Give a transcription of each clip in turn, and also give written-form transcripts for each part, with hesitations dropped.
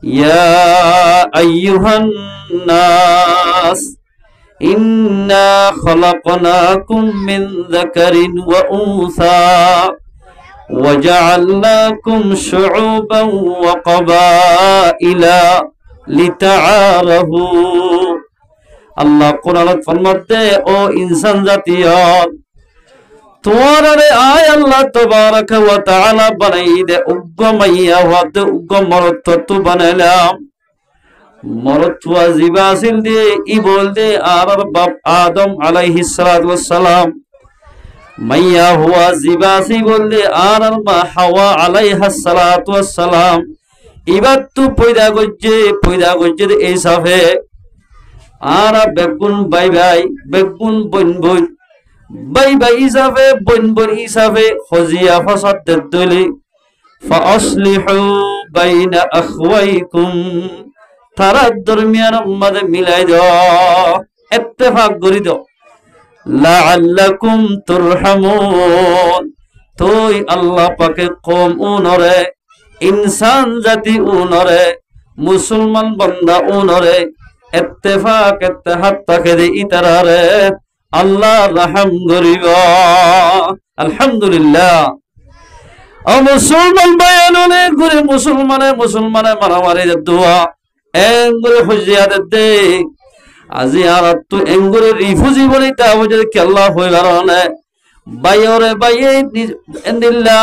ইয়া আইয়ুহান-নাস ইন্না খলাকনাকুম মিন যাকারিন ওয়া উনসা ওয়া জাআলনাকুম শুউবান ওয়া ক্বাবাইলা লিতাআরাফু। আল্লাহ কোরআনত ফরমাতে, ও ইনসান জাতীয়, তোমারে আয় আল্লাহ তাবারাকা ওয়া তাআলা বানাই দে উগ্গ মাইয়া ওয়াতে উগ্গ মরত তো বানাইলাম। মরত ওয়া জিবা আসিল দে ই বল দে আর বাপ আদম আলাইহিস সালাতু ওয়াস সালাম, মাইয়া হুয়া জিবা সি বল দে আর মা হাওয়া আলাইহাস সালাতু ওয়াস সালাম। এবার তো পয়দা গজ্জে এই সাফে আর বেগুন বাই বাই বেগুন বন বন বাই বাই হিসাবে বন বন হিসাবে খজিয়া ফাসাদ দলি ফাসলিহু বাইনা আখওয়াইকুম, তারা দরমিয়ান মধ্যে মিলাই দাও, ইত্তেফাক করি দাও। লাআল্লাকুম তুরহামুন, তুই আল্লাহ পাকে কম উনরে, ইনসান জাতি উনরে, মুসলমান বান্দা উনরে ইত্তেফাক ইত্তেহাদ তাকে দে ইতারারে আল্লাহ রহম করিব। আলহামদুলিল্লাহ। ও মুসলমান বায়াননে করে মুসলমানে মারামারি দোয়া এঙ্গুরে ফজিয়াত দে আজি আর তো এঙ্গুরে রিফুজি বলি তা ওজে কেল্লা হই কারণে বাইরে বাইয়ে এন্দিল্লা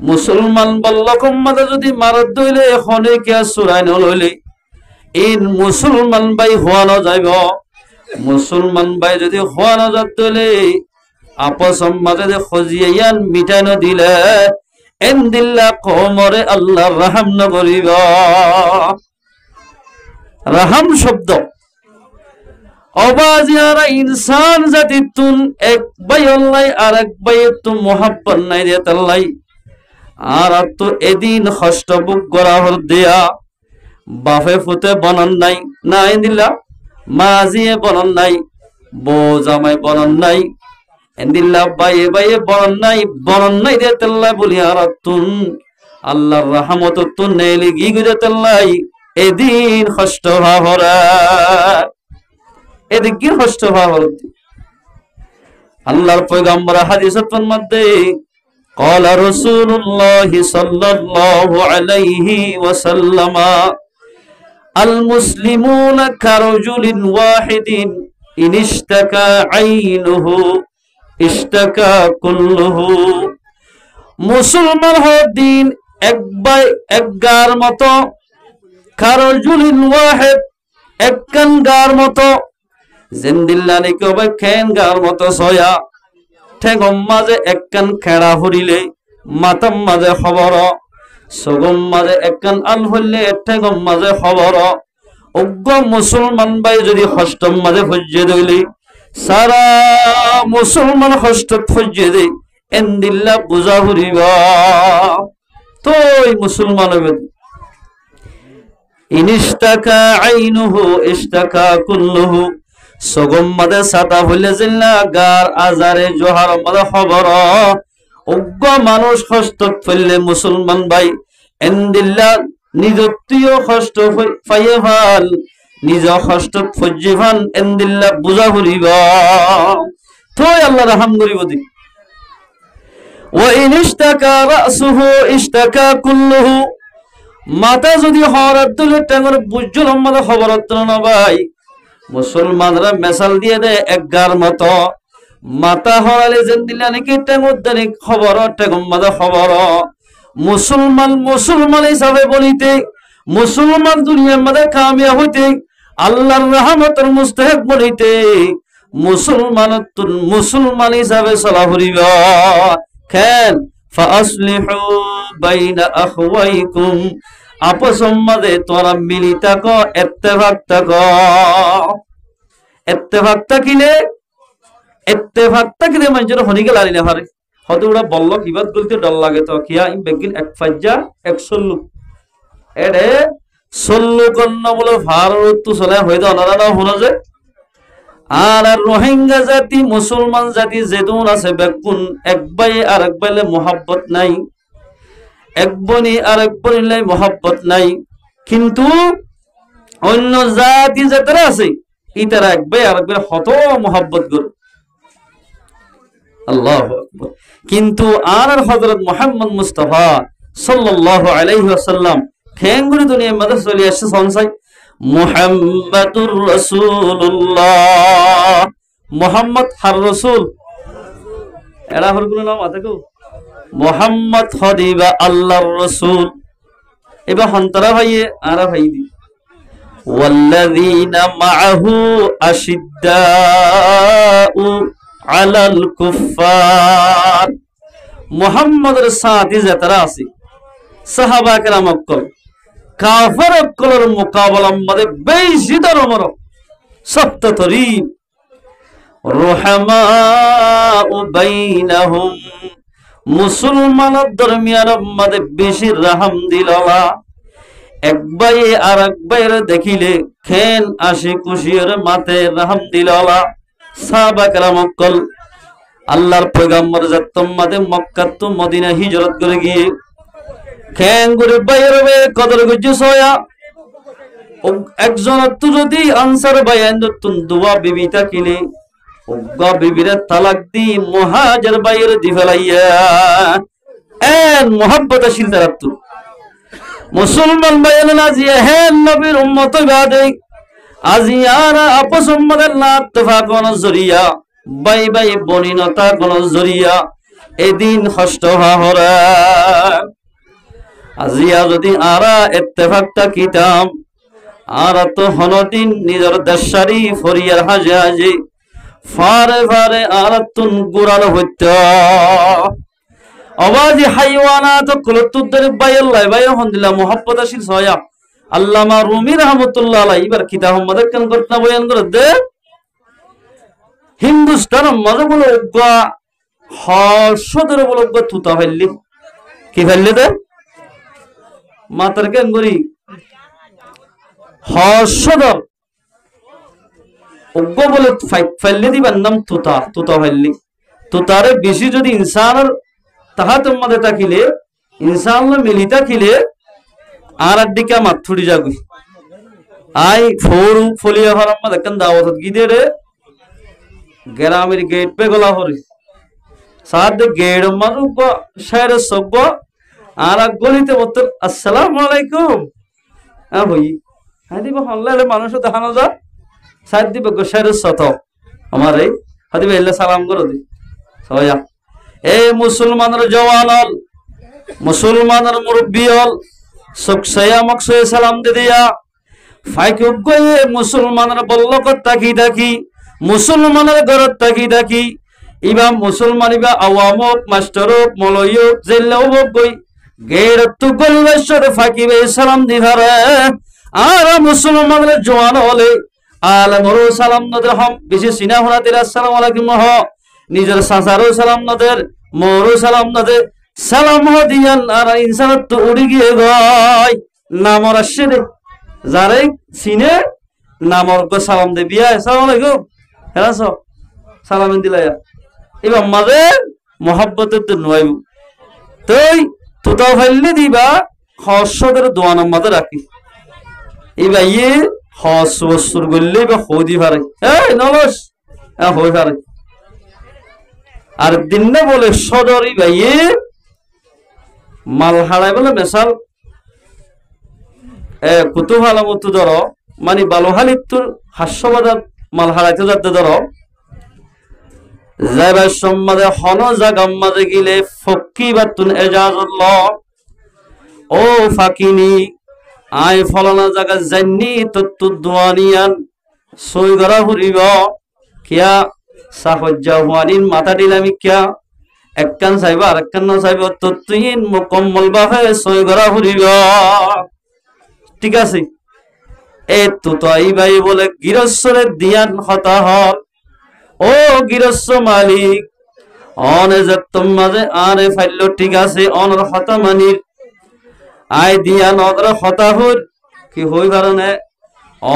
মুসলমান বল্লকম মাদে যদি মারত দইলে এখনে কে সুরাই নলইলে ইন মুসলমান বাই হওয়ানো যাইব। মুসলমান বাই যদি হওয়ানো যাত দইলে আপস মাঝে খজিয়ান মিটানো দিলে এন্দিল্লা কমরে আল্লাহ রাহাম নকরিব। রাহাম শব্দ অবাজিয়ারা ইনসান জাতি তুন এক বাই আল্লাহ আর এক বাই তুম মোহাব্বত নাই দে তাল্লাই আর তো এদিন কষ্ট বুক করা হল দেয়া বাফে ফুতে বনন নাই না এন্দিল্লা মাজিয়ে বনন নাই বো জামাই বনন নাই এন্দিল্লা বাইয়ে বাইয়ে বনন নাই দে তাল্লাই বলি আর তুন আল্লাহর রহমত তুন নেলি গি গুজে তাল্লাই এদিন কষ্ট ভাবরা এদিক কি কষ্ট ভাবর। আল্লাহর পয়গম্বর হাদিসের মধ্যে قال رسول الله صلى الله عليه وسلم المسلمون كرجل واحد إن اشتكى عينه اشتكى كله। মুসলমান হওয়ার দিন এক গার মতো, কারজুলিন ওয়াহিদ একখান গার মতো, জিন্দিল্লানি কবে খেন গার মতো সয়া ঠেগম মাঝে একখান খেড়া হরিলে মাতাম মাঝে খবর, সগম মাঝে একখান আল হইলে ঠেগম মাঝে খবর। অজ্ঞ মুসলমান বাই যদি হস্তম মাঝে ফজ্জে দইলি সারা মুসলমান হস্তত ফজ্জে দে এন্দিল্লা বুঝা হরিব তোই মুসলমান হবে। ইনিস্তাকা আইনুহু ইস্তাকা কুল্লুহু, সগম মাদে সাতা হইলে জিল্লা গার আজারে জোহার মাদে খবর। অজ্ঞ মানুষ হস্তত ফেললে মুসলমান ভাই এন্দিল্লা নিজত্বীয় কষ্ট পাইয়ে ভাল, নিজ হস্তত ফজ্জি ভান এন্দিল্লা বুঝা হরিব তোই আল্লাহ রাহাম করিব দি। وإن اشتكى رأسه اشتكى كله, মাথা যদি হরাত দিলে টাঙ্গর বুঝল আমাদের খবরত না ভাই। মুসলমানরা মেসাল দিয়ে দেয় একগার মতো, মাথা হরালে যেন দিলে নাকি টাঙ্গর দেনে খবর টাঙ্গর মাথা খবর। মুসলমান হিসাবে বলিতে, মুসলমান দুনিয়ার মধ্যে কামিয়া হইতে, আল্লাহর রহমতের মুস্তাহিক বলিতে মুসলমান হিসাবে চলা ফুরিব। খেন ফাসলিহু বাইনা আখওয়াইকুম, আপস মাঝে তোরা মিলি থাকো, ইত্তেফাক থাকো। ইত্তেফাক থাকিলে মানুষের হনিকে লারি না পারে। হয়তো ওরা বলল কিবাদ বলতে ডর লাগে তো কিয়া ইম বেগিন এক ফাজ্জা এক সল্লু এডে সল্লু কন্ন বলে ভারত চলে হয়ে দাও না হলো যে। আর রোহিঙ্গা জাতি মুসলমান জাতি যেদুন আছে বেগুন এক বাই আর এক বাইলে মোহাব্বত নাই, এক বনি আর এক বনিলে মোহাব্বত নাই। কিন্তু অন্য জাতি যারা আছে ইতারা একবার আরেকবার হত মোহাব্বত করে আল্লাহু আকবার। কিন্তু আর হযরত মুহাম্মদ মুস্তাফা সাল্লাল্লাহু আলাইহি ওয়াসাল্লাম ঠেঙ্গুরি দুনিয়ার মধ্যে চলে আসছে সংসাই মুহাম্মাদুর রাসূলুল্লাহ, মুহাম্মদ হার রাসূল এরা হরগুলো নাম আতাকো মুহাম্মদ হদিবা আল্লাহর রাসূল। এবার হন্তরা ভাইয়ে আরা ভাই দি ওয়াল্লাযীনা মাআহু আশিদ্দাউ আলাল কুফফার, মুহাম্মদের সাথী যারা আছে সাহাবা কেরাম অক্কল কাফের অক্কলের মোকাবেলার মধ্যে বেশি ধরনের সত্য তরিব রুহামাউ বাইনাহুম, মুসলমানের দরমিয়ানের মধ্যে বেশি রাহম দিললা। এক ভাই আর এক ভাইয়ের দেখিলে খেন আসি খুশির মাতে রাহম দিললা। সাহাবা কেরাম অক্কল আল্লাহর পয়গম্বর জাত্তম্মাদে মক্কা তো মদিনা হিজরত করে গিয়ে খেন করে বাইরে কদর গুজু সয়া একজন তো যদি আনসার বাইন তুন দুয়া বিবি থাকিলে উগা বিবিরে তালাক দি মুহাজির বাইরে দি ফেলাইয়া এন মোহাব্বত আসিল তারাত মুসলমান বাইন নাজিয়া হেন নবীর উম্মত বাদে আজিয়ারা আপস উম্মতের না ইত্তেফাক জরিয়া বাই বাই বনিনতা কোন জরিয়া এদিন কষ্ট হরা আজিয়া যদি আরা ইত্তেফাকটা কিতাম আর তো হনদিন নিজের দেশারি ফরিয়ার হাজে হাজে ফারে ফারে আর তুন গুরাল হইত আওয়াজি হাইওয়ানাত কুলতুদ্দের বাইল্লাই বাই হন্দিলা মুহাব্বত আসিল সয়া আল্লামা রুমি রহমতুল্লাহ আলাইহি এবার কিতাব মধ্যে কেন ঘটনা বয়ান করে দে হিন্দুস্তান মজা বলে উগ্গা হর্ষদের বলে উগ্গা তুতা ফেললি কি ফেললি দে মাতার কেন করি হর্ষদর উগ্গা বলে ফেললি দিবার নাম তুতা তুতা ফেললি তুতারে বেশি যদি ইনসানের তাহাতের মধ্যে থাকিলে ইনসান মিলি থাকিলে আর দিকে মাথুড়ি যাগুই আই ফোরু ফলিয়া ফারাম্মা দেখেন দাওয়াত গিদে রে গ্রামের গেট পে গলা হরি সাথে গেট মারু শায়রে সব আর গলিতে বলতে আসসালামু আলাইকুম হ্যাঁ ভাই হ্যাঁ দিব হল্লালে মানুষ দেখানো যা সাথ দিব শায়রে সত আমার এই হাদিবে এলে সালাম করো দি সয়া এই মুসলমানের জওয়ান হল মুসলমানের মুরব্বী হল সকসায়া মকসয়ে সালাম দে দিয়া ফাইকুব গয়ে মুসলমানের বল্লকত তাকি তাকি মুসলমানের ঘরত তাকি তাকি ইবা মুসলমান ইবা আওয়ামক মাস্টারক মলয়ক জেল্লাও গই গেরত তু গলিবেশ্বর ফাকিবে সালাম দিভারে আর মুসলমানের জওয়ান হলে আলমরু সালাম নদের হম বেশি সিনা হনাতির আসসালামু আলাইকুম হ নিজের সাসারও সালাম নদের মোরও সালাম নদের সালাম দিয়ান আর ইনসান তো উড়ি গিয়ে গয় নামর আসছে রে যারে সিনে নামর গো সালাম দে বিয়া আসসালামু আলাইকুম হ্যাঁ সব সালাম দিলাইয়া এবার মাঝে মোহাব্বতের তো নয় তুই তুতা ফেললে দিবা হর্ষদের দোয়ানোর মাঝে রাখি এবার ইয়ে হস বস্তুর গল্লে বা হদি পারে এই নলস হ্যাঁ হই পারে আর দিনে বলে সদরি ভাইয়ে মাল হারাই বলে মেশাল কুতুহালা মতো ধরো মানে বালোহালিত্তুর হাস্যবাদার মাল হারাইতে যাতে ধরো যাইবার সম্মাদে হন জাগাম মাঝে গিলে ফক্কি বাতুন এজাজত ল ও ফাকিনি আয় ফলানা জায়গা জানি তত্তু দোয়ানিয়ান সই গড়া ফুরিব কিয়া সাহজ্জা হুয়ানিন মাথা দিলামি কিয়া একখান চাইবা আর একখান না চাইব তত্তুহীন মুকম্মল ভাবে সই গড়া ফুরিব ঠিক আছে এ তো তাই ভাই বলে গিরস্বরে দিয়ান হতা হল ও গিরস্ব মালিক অনে যত্তম মাঝে আরে ফাইল ঠিক আছে অনর হতা মানির আই দিয়া নদর হতাহুর কি হই কারণে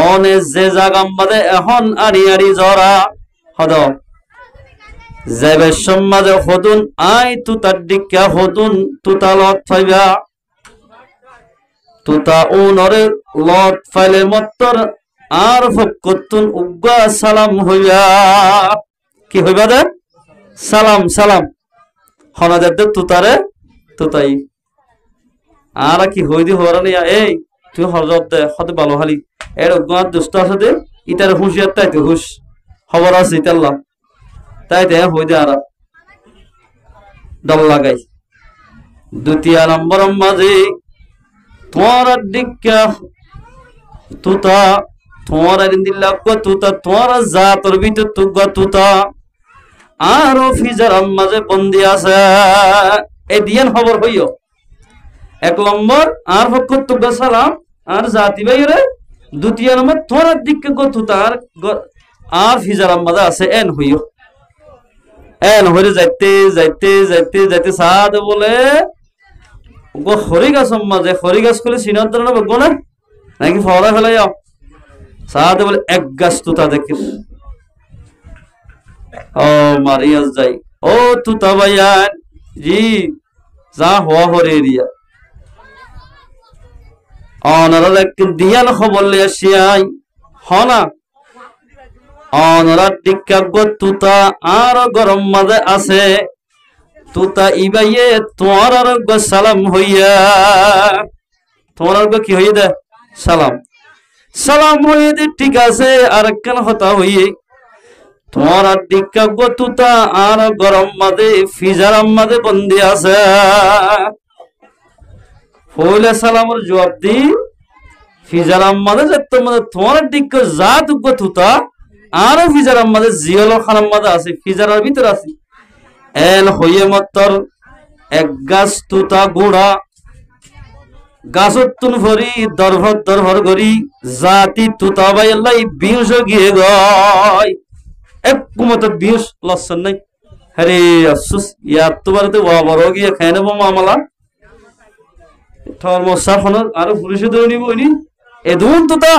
অনে যে জাগাম মাঝে এখন আড়ি আড়ি জরা হদ যাবে সমাজে হদুন আই তু তার দিকা হদুন তু তালত ফাইবা তুতা উনরে লত ফাইলে মত্তর আর ফকতুন উগ্গা সালাম হইয়া কি হইবা দে সালাম সালাম হনাদের তুতারে তুতাই আর কি হইদি হরানি এই তুই হরজত দে হতে ভালো হালি এর উগ্গা দুষ্ট আছে দে ইতার হুঁশিয়ার তাইতে হুশ খবর আছে ইতাল্লা তাইতে হই দে আর দল লাগাই দ্বিতীয় নম্বর মাঝে তোমার দিকা তুতা তোমার দিল্লাগ তুতা তোমার জাতর ভিতর তুগা তুতা আর ফিজার মাঝে বন্দি আছে এই দিয়ান খবর হইও এক নম্বর আর পক্ষ তুগা সালাম আর জাতি ভাইরে দ্বিতীয় নম্বর তোমার দিকে গো তুতা আর ফিজার মাঝে আছে এন হইও এন হইলে যাইতে যাইতে যাইতে যাইতে সাদ বলে গো খড়ি গাছ মাঝে খড়ি গাছ খুলে সিনার ধরে বলবো না নাকি ফলা ফেলাই সাদ বলে এক গাছ তুতা দেখিস ও মারিয়াস যাই ও তুতা ভাইয়ান জি যা হওয়া হরে এরিয়া অনারা দিয়ান খবর লিয়ে আসিয়াই হনা অনারা টিকা গো তুতা আর গরম মাঝে আছে তুতা ইবাইয়ে তোমার আর গো সালাম হইয়া তোমার আর গো কি হইয়ে দে সালাম সালাম হইয়ে দে ঠিক আছে আর কেন হতা হইয়ে তোমার আর টিকা গো তুতা আর গরম মাঝে ফিজার মাঝে বন্দি আছে হইলে সালামের জবাব দি ফিজার মাঝে যে তোমার টিকা যা গো তুতা আর ফিজার মাঝে জিয়ল খানার মাঝে আছে ফিজারের ভিতর আছে এন হইয়ে মত্তর এক গাছ তুতা গুড়া গাছতুন ভরি দরভর দরভর করি জাতি তুতা বাইলাই বিষ গিয়ে গয় এক কুমত বিষ লসন নাই হরে আফসোস ইয়ার তো বাড়িতে বড় গিয়ে খাই নেবো মামলা থর্মসার হন আর পুলিশে ধরে নিব এদুন তুতা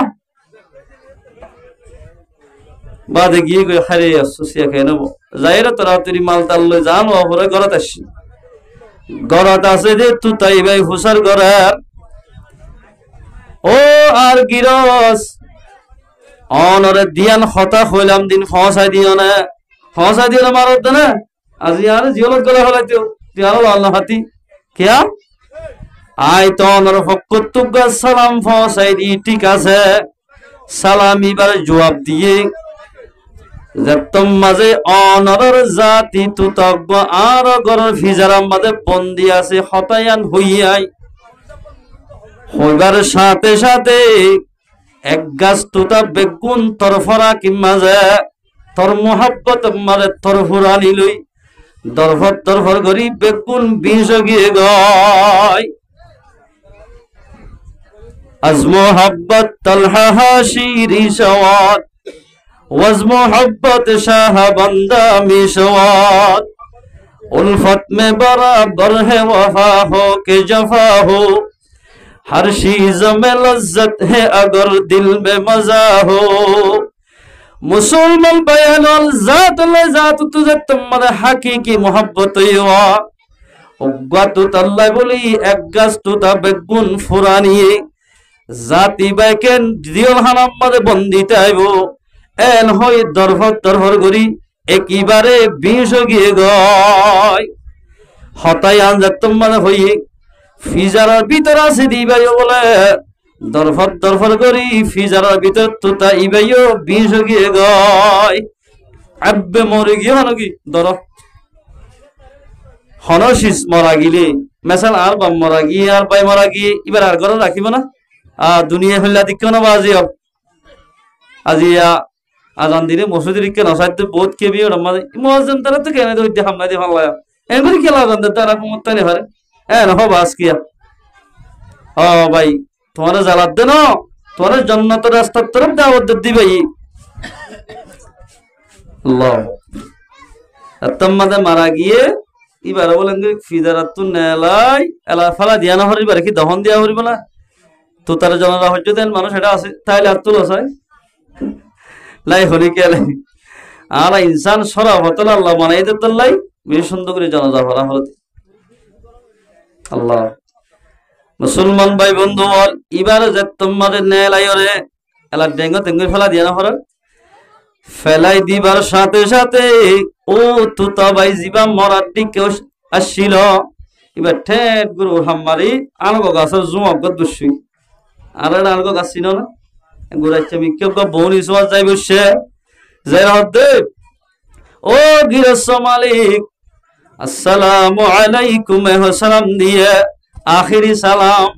বাদে গিয়ে গিয়ে হারে আসছিয়া খেয়ে নেবো যাইরা তোরা তুই মাল তাল লই যান ওপরে ঘরত আসছি ঘরত আছে যে তু তাই ভাই হুসার ঘরের ও আর গিরস অনরে দিয়ান হতা হইলাম দিন ফসাই দিও না মারত না আজি আর জিওলত গলা হলাইতো তুই আর আল্লাহ হাতি কিয়া আই তো অনর হকুতুগ সালাম ফসাই দি ঠিক আছে সালাম এবার জবাব দিয়ে যতম মাঝে অনর জাতি তুতজ্ঞ আর গরর ফিজারাম মাঝে বন্দি আছে হতায়ান হইয়াই হইবার সাথে সাথে এক গাছ তুতা বেগুন তরফরা কি মাঝে তোর মোহাব্বত মারে তরফুরা নিলই দরফর তরফর করি বেগুন বিষ গিয়ে গয় আজ মোহাব্বত তলহা হাসিরি সওয়াত वज़ मोहब्बत शाह बंदा मिशवात उल्फत में बराबर है वफा हो के जफा हो हर चीज में लज्जत है अगर दिल में मजा हो मुसलमान बयान जात जात तुझे तुम्हारे हकीकी मोहब्बत हुआ उग्गत तल्ला बोली एक गस तुता बेगुन फुरानी जाति बैकेन दियल हनाम मदे बंदी ताइबो এন হই দরভর দরভর করি একেবারে বিষ গিয়ে গয় হতাই আনজাত মানে হই ফিজারের ভিতর আছে দিবাইও বলে দরভর দরভর করি ফিজারের ভিতর তুতা ইবাইও বিষ গিয়ে গয় আব্বে মরে গিয়ে হন কি দর হনশিস মরা গিলে মেসাল আর বাম মরা গিয়ে আর বাই মরা গিয়ে এবার আর ঘরে রাখিব না দুনিয়া হইলা দিকে না বাজি আজিয়া আজান দিনে মসজিদের কেন সাইতে বহুত কে বিয়ে আমাদের মুয়াজ্জিন তারা তো কেন দইতে হামলা দি ভালো এমনি কি লাগান তারা কুমতানে পারে না হবে আজকিয়া ও ভাই তোমার জালাত দেন তোমার জান্নাতের রাস্তার তরফ দাওয়াত দিবে আল্লাহ আত্মাদে মারা গিয়ে এবার বলেন ফিজারাতুন নেলাই এলা ফালা দিয়া না হরিবার কি দহন দিয়া হরিব না তো তার জনরা হজ্জ দেন মানুষ এটা আছে তাইলে আর তুলো চাই লাই হরি কে লাই আর ইনসান সরা হতল আল্লাহ বানাই দিত লাই বেশ সুন্দর করে জানাজা ভরা হলো আল্লাহ মুসলমান ভাই বন্ধু বল এবারে যে তোমাদের নেলাইরে এলা ডেঙ্গো টেঙ্গো ফেলা দিয়া না হর ফেলাই দিবার সাথে সাথে ও তুতা ভাই জিবা মরার দিকে আসছিল এবার ঠেট গুরু হাম্মারি আনগো গাছের জুমক দুসুই আর আনগো গাছ ছিল না গুড়াইছে মিকে বৌনি সোয়াজ যাই বসে যাই হতে ও গিরস মালিক আসসালামু আলাইকুম সালাম দিয়ে আখিরি সালাম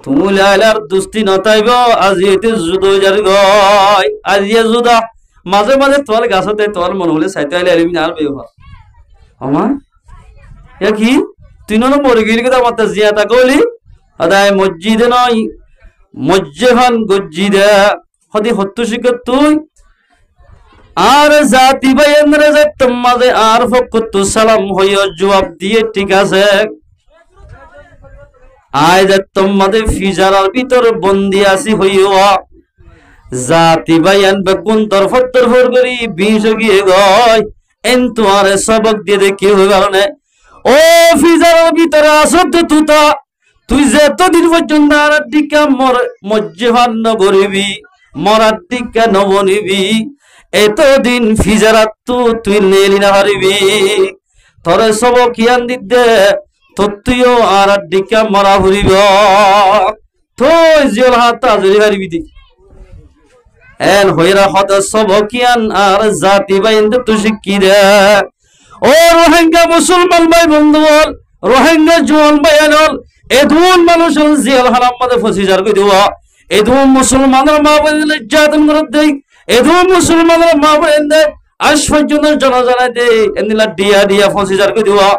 তুমি লাইলার দুস্তি নতাইব আজি এতে জুদো যার গয় আজি জুদা মাঝে মাঝে তোর গাছতে তোর মন হলে সাইতে আইলে আলিমি আর বেহ আমা এ কি তুই না মরে গেলি কথা মাত্র জিয়াতা কইলি আদায় মসজিদে নয় মজ্জেহান গজ্জিদে হদি হত্তু শিখত তুই আর জাতি ভাইয়ের যে তোমাদের আর ফকত সালাম হইয়া জবাব দিয়ে ঠিক আছে আয় যে তোমাদের ফিজারার ভিতর বন্দি আছি হইয়া জাতি ভাইয়ান বেগুন তরফর তরফর করি বিষ গিয়ে গয় এন তোমার সবক দিয়ে দেখি হয়ে গেল না ও ফিজারার ভিতরে আসো তো তুতা তুই যে এতদিন পর্যন্ত আর দিকা মজ্জেহান নগরিবি মরার দিকা নবনিবি এতদিন ফিজারাত তুই নেলি না হারিবি তোরে সব কিয়ান দিতে তুইও আর দিকা মরা হরিব তুই জিয়ল হাত আজরি হারিবি দি এন হইরা হত সব কিয়ান আর জাতি বাইন্দে তুই শিক্ষি দে ও রোহিঙ্গা মুসলমান ভাই বন্ধু বল রোহিঙ্গা জোয়ান ভাই আনল এদুন মানুষ জিয়াল হারাম মাদে ফসি যার কই দেওয়া এদুন মুসলমানের মা বলে নির্যাতন করে দেই এদুন মুসলমানের মা বলে দে আজ পর্যন্ত জনজানা দে এন্দিলা ডিয়া ডিয়া ফসি যার কই দেওয়া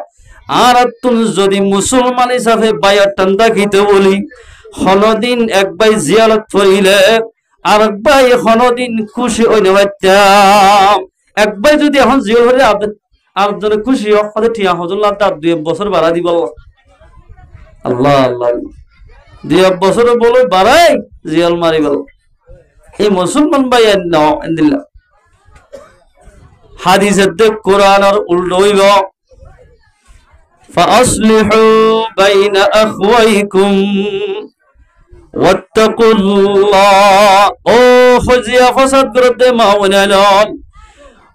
আর তুই যদি মুসলমান হিসাবে বায়ার টান্দা খিতে বলি হনদিন এক ভাই জিয়ারত করিলে আর এক ভাই হনদিন খুশি হইনে হইতাম এক ভাই যদি এখন জিয়াল হলে আর জনে খুশি হতে ঠিয়া হজল্লাহ তার 2 বছর বাড়া দিব আল্লাহ আল্লাহ 2 বছর বলো বাড়াই জিয়াল মারি গেল এই মুসলমান ভাই এন্দিল্লা হাদিসের দেখ কোরআন আর উল্টো হইব فأصلحوا بين أخويكم واتقوا الله ও ফজিয়া ফসাদ করতে মাওনালন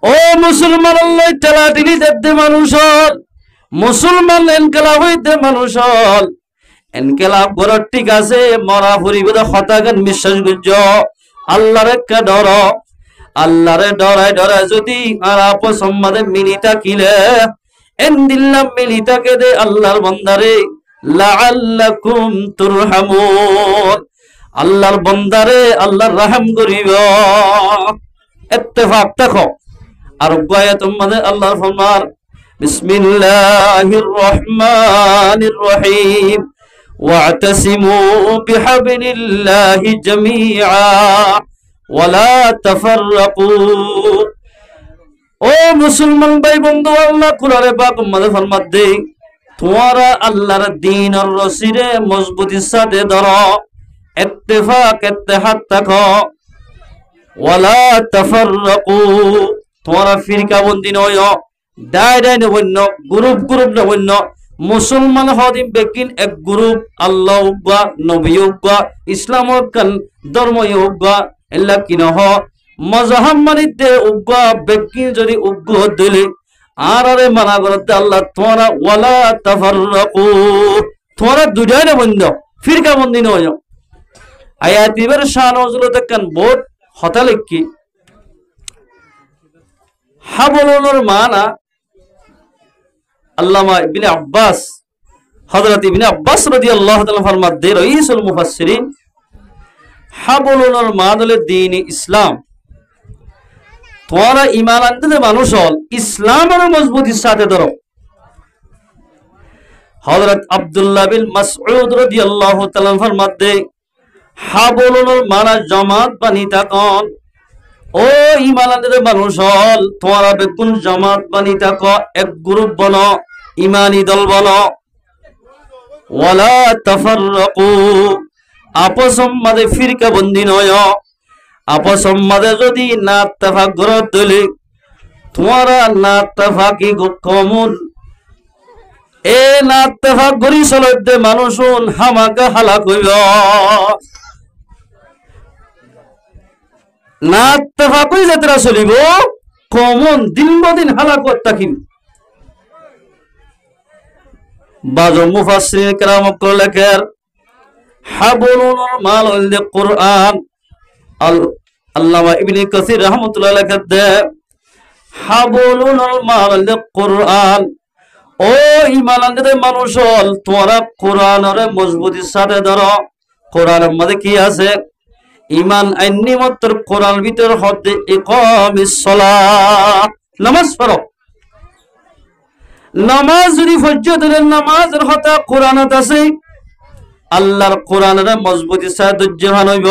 ও মুসলমান আল্লাহ তাআলা তিনি দেতে মানুষ মুসলমান এনকালাব হইতে মানুষ এনকালাব বড় ঠিক আছে মরা ফুরিবে হতাগান বিশ্বাস গুজ আল্লাহর একটা ডর আল্লাহরে ডরায় ডরায় যদি আর আপস সম্মাদে মিনিতা কিলে এন্দিল্লাহ মিলিতাকে দে আল্লাহর বান্দারে লাআল্লাকুম তুরহামুন আল্লাহর বান্দারে আল্লাহর রহম করিব ইত্তেফাক দেখো আর গায়ে তোমাদের আল্লাহর ফরমান বিসমিল্লাহির রহমানির রহিম ওয়াতাসিমু বিহাবলিল্লাহি জামিআ ওয়ালা তাফাররাকু ও মুসলমান ভাই বন্ধু আল্লাহ কুরআনে পাক মধ্যে ফরমাত দে তোমরা আল্লাহর দ্বীন আর রসিরে মজবুতির সাথে ধরো ইত্তেফাক ইত্তেহাদ থাকো ওয়ালা তাফাররাকু তোমরা ফিরকা বন্দি নয় দাই দাই নবন্য গ্রুপ গ্রুপ নবন্য মুসলমান হদিম বেকিন এক গ্রুপ আল্লাহ উব্বা নবী উব্বা ইসলাম কান ধর্ম উব্বা এল্লা কিনহ মজাহাম্মানিতে উগ্গা বেকিন যদি উগ্গ দিলে আর আরে মানা করতে আল্লাহ তোমরা ওয়ালা তাফাররাকু তোমরা দুইটাই না বন্ধ ফিরকা বন্দি নয় আয়াত ইবার শান নজুল দেখেন বহুত হতা লিখি হাবলুর মানা আল্লামা ইবনে আব্বাস হযরত ইবনে আব্বাস রাদিয়াল্লাহু তাআলা ফরমাত দে রাইসুল মুফাসসিরিন হাবলুর মাদলে দ্বীন ইসলাম তোমরা ঈমান আনতে মানুষ হল ইসলামের মজবুতির সাথে ধরো হযরত আব্দুল্লাহ বিন মাসউদ রাদিয়াল্লাহু তাআলা ফরমাত দে হাবলুর মানা জামাত বানি তাকন ও ঈমান আনতে মানুষ হল তোমরা বেকুন জামাত বানি তাক এক গ্রুপ বনো ঈমানি দল বনো ওয়ালা তাফাররাকু আপসম মাঝে ফিরকা বন্দি নয় আপসম মাঝে যদি না তাফাক গরত দিলে তোমরা না তাফাকি কমন এ না ইত্তেফাক করি চলতে মানুষুন হামাকা হালাক হইব না ইত্তেফাক করি যাত্রা চলিব কমন দিন বদিন হালাকত থাকিব বাজু মুফাসসিরিন কেরাম লেখের হাবলুল মাল ওয়াল কুরআন আল্লামা ইবনে কাসির রাহমাতুল্লাহ লেখেন দে হাবলুল মাল ওয়াল কুরআন ও ঈমান আনতে মানুষ হল তোমরা কোরআনের মজবুতির সাথে ধরো কোরআনের মধ্যে কি আছে ঈমান আইনি মাত্র কোরআন ভিতর হতে ইকামিস সালাত নামাজ পড়ো নামাজ যদি ফজরের নামাজের হতা কোরআনত আছে আল্লাহর কোরআনের মজবুতি সাথে ধৈর্যবান হইব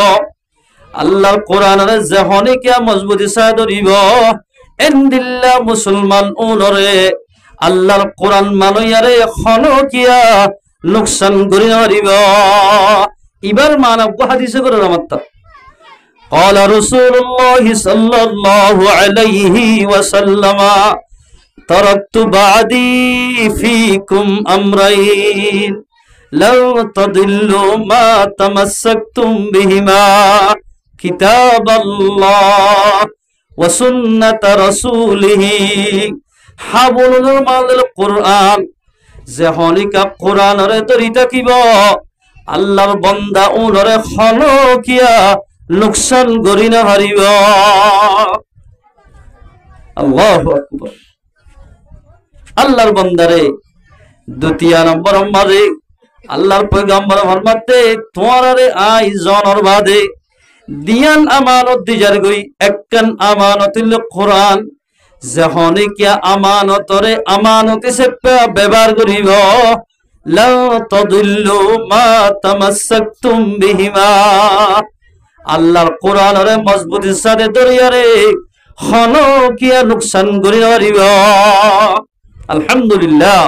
আল্লাহর কোরআনের যখনই কিয়া মজবুতি সাথে ধরিব ইনদিল্লাহ মুসলমান উনরে আল্লাহর কোরআন মানয়ারে খনকিয়া নুকসান করি নরিব এবার মানব হাদিসে করে রমাত্তা قال رسول الله صلى الله عليه وسلم تركت بعدي فيكم أمرين لن تضلوا ما تمسكتم بهما كتاب الله وسنة رسوله হাবলুল মাল কোরআন যেহনিকা কোরআনরে ধরি থাকিব আল্লাহর বান্দা উনরে খনকিয়া নুকসান করি না হারিব আল্লাহু আকবার আল্লাহর বান্দারে দ্বিতীয় নম্বর মাঝে আল্লাহর পয়গম্বর ফরমাতে তোমারে আই জনর বাদে দিয়ান আমানত দিজার গই একখান আমানতুল কোরআন যখনই কিয়া আমানতরে আমানত হিসেবে ব্যবহার করিব লা তাদুল্লু মা তামাসসাকতুম বিহিমা আল্লাহর কোরআনরে মজবুতির সাথে দরিয়ারে খনকিয়া নুকসান করি পারিব আলহামদুলিল্লাহ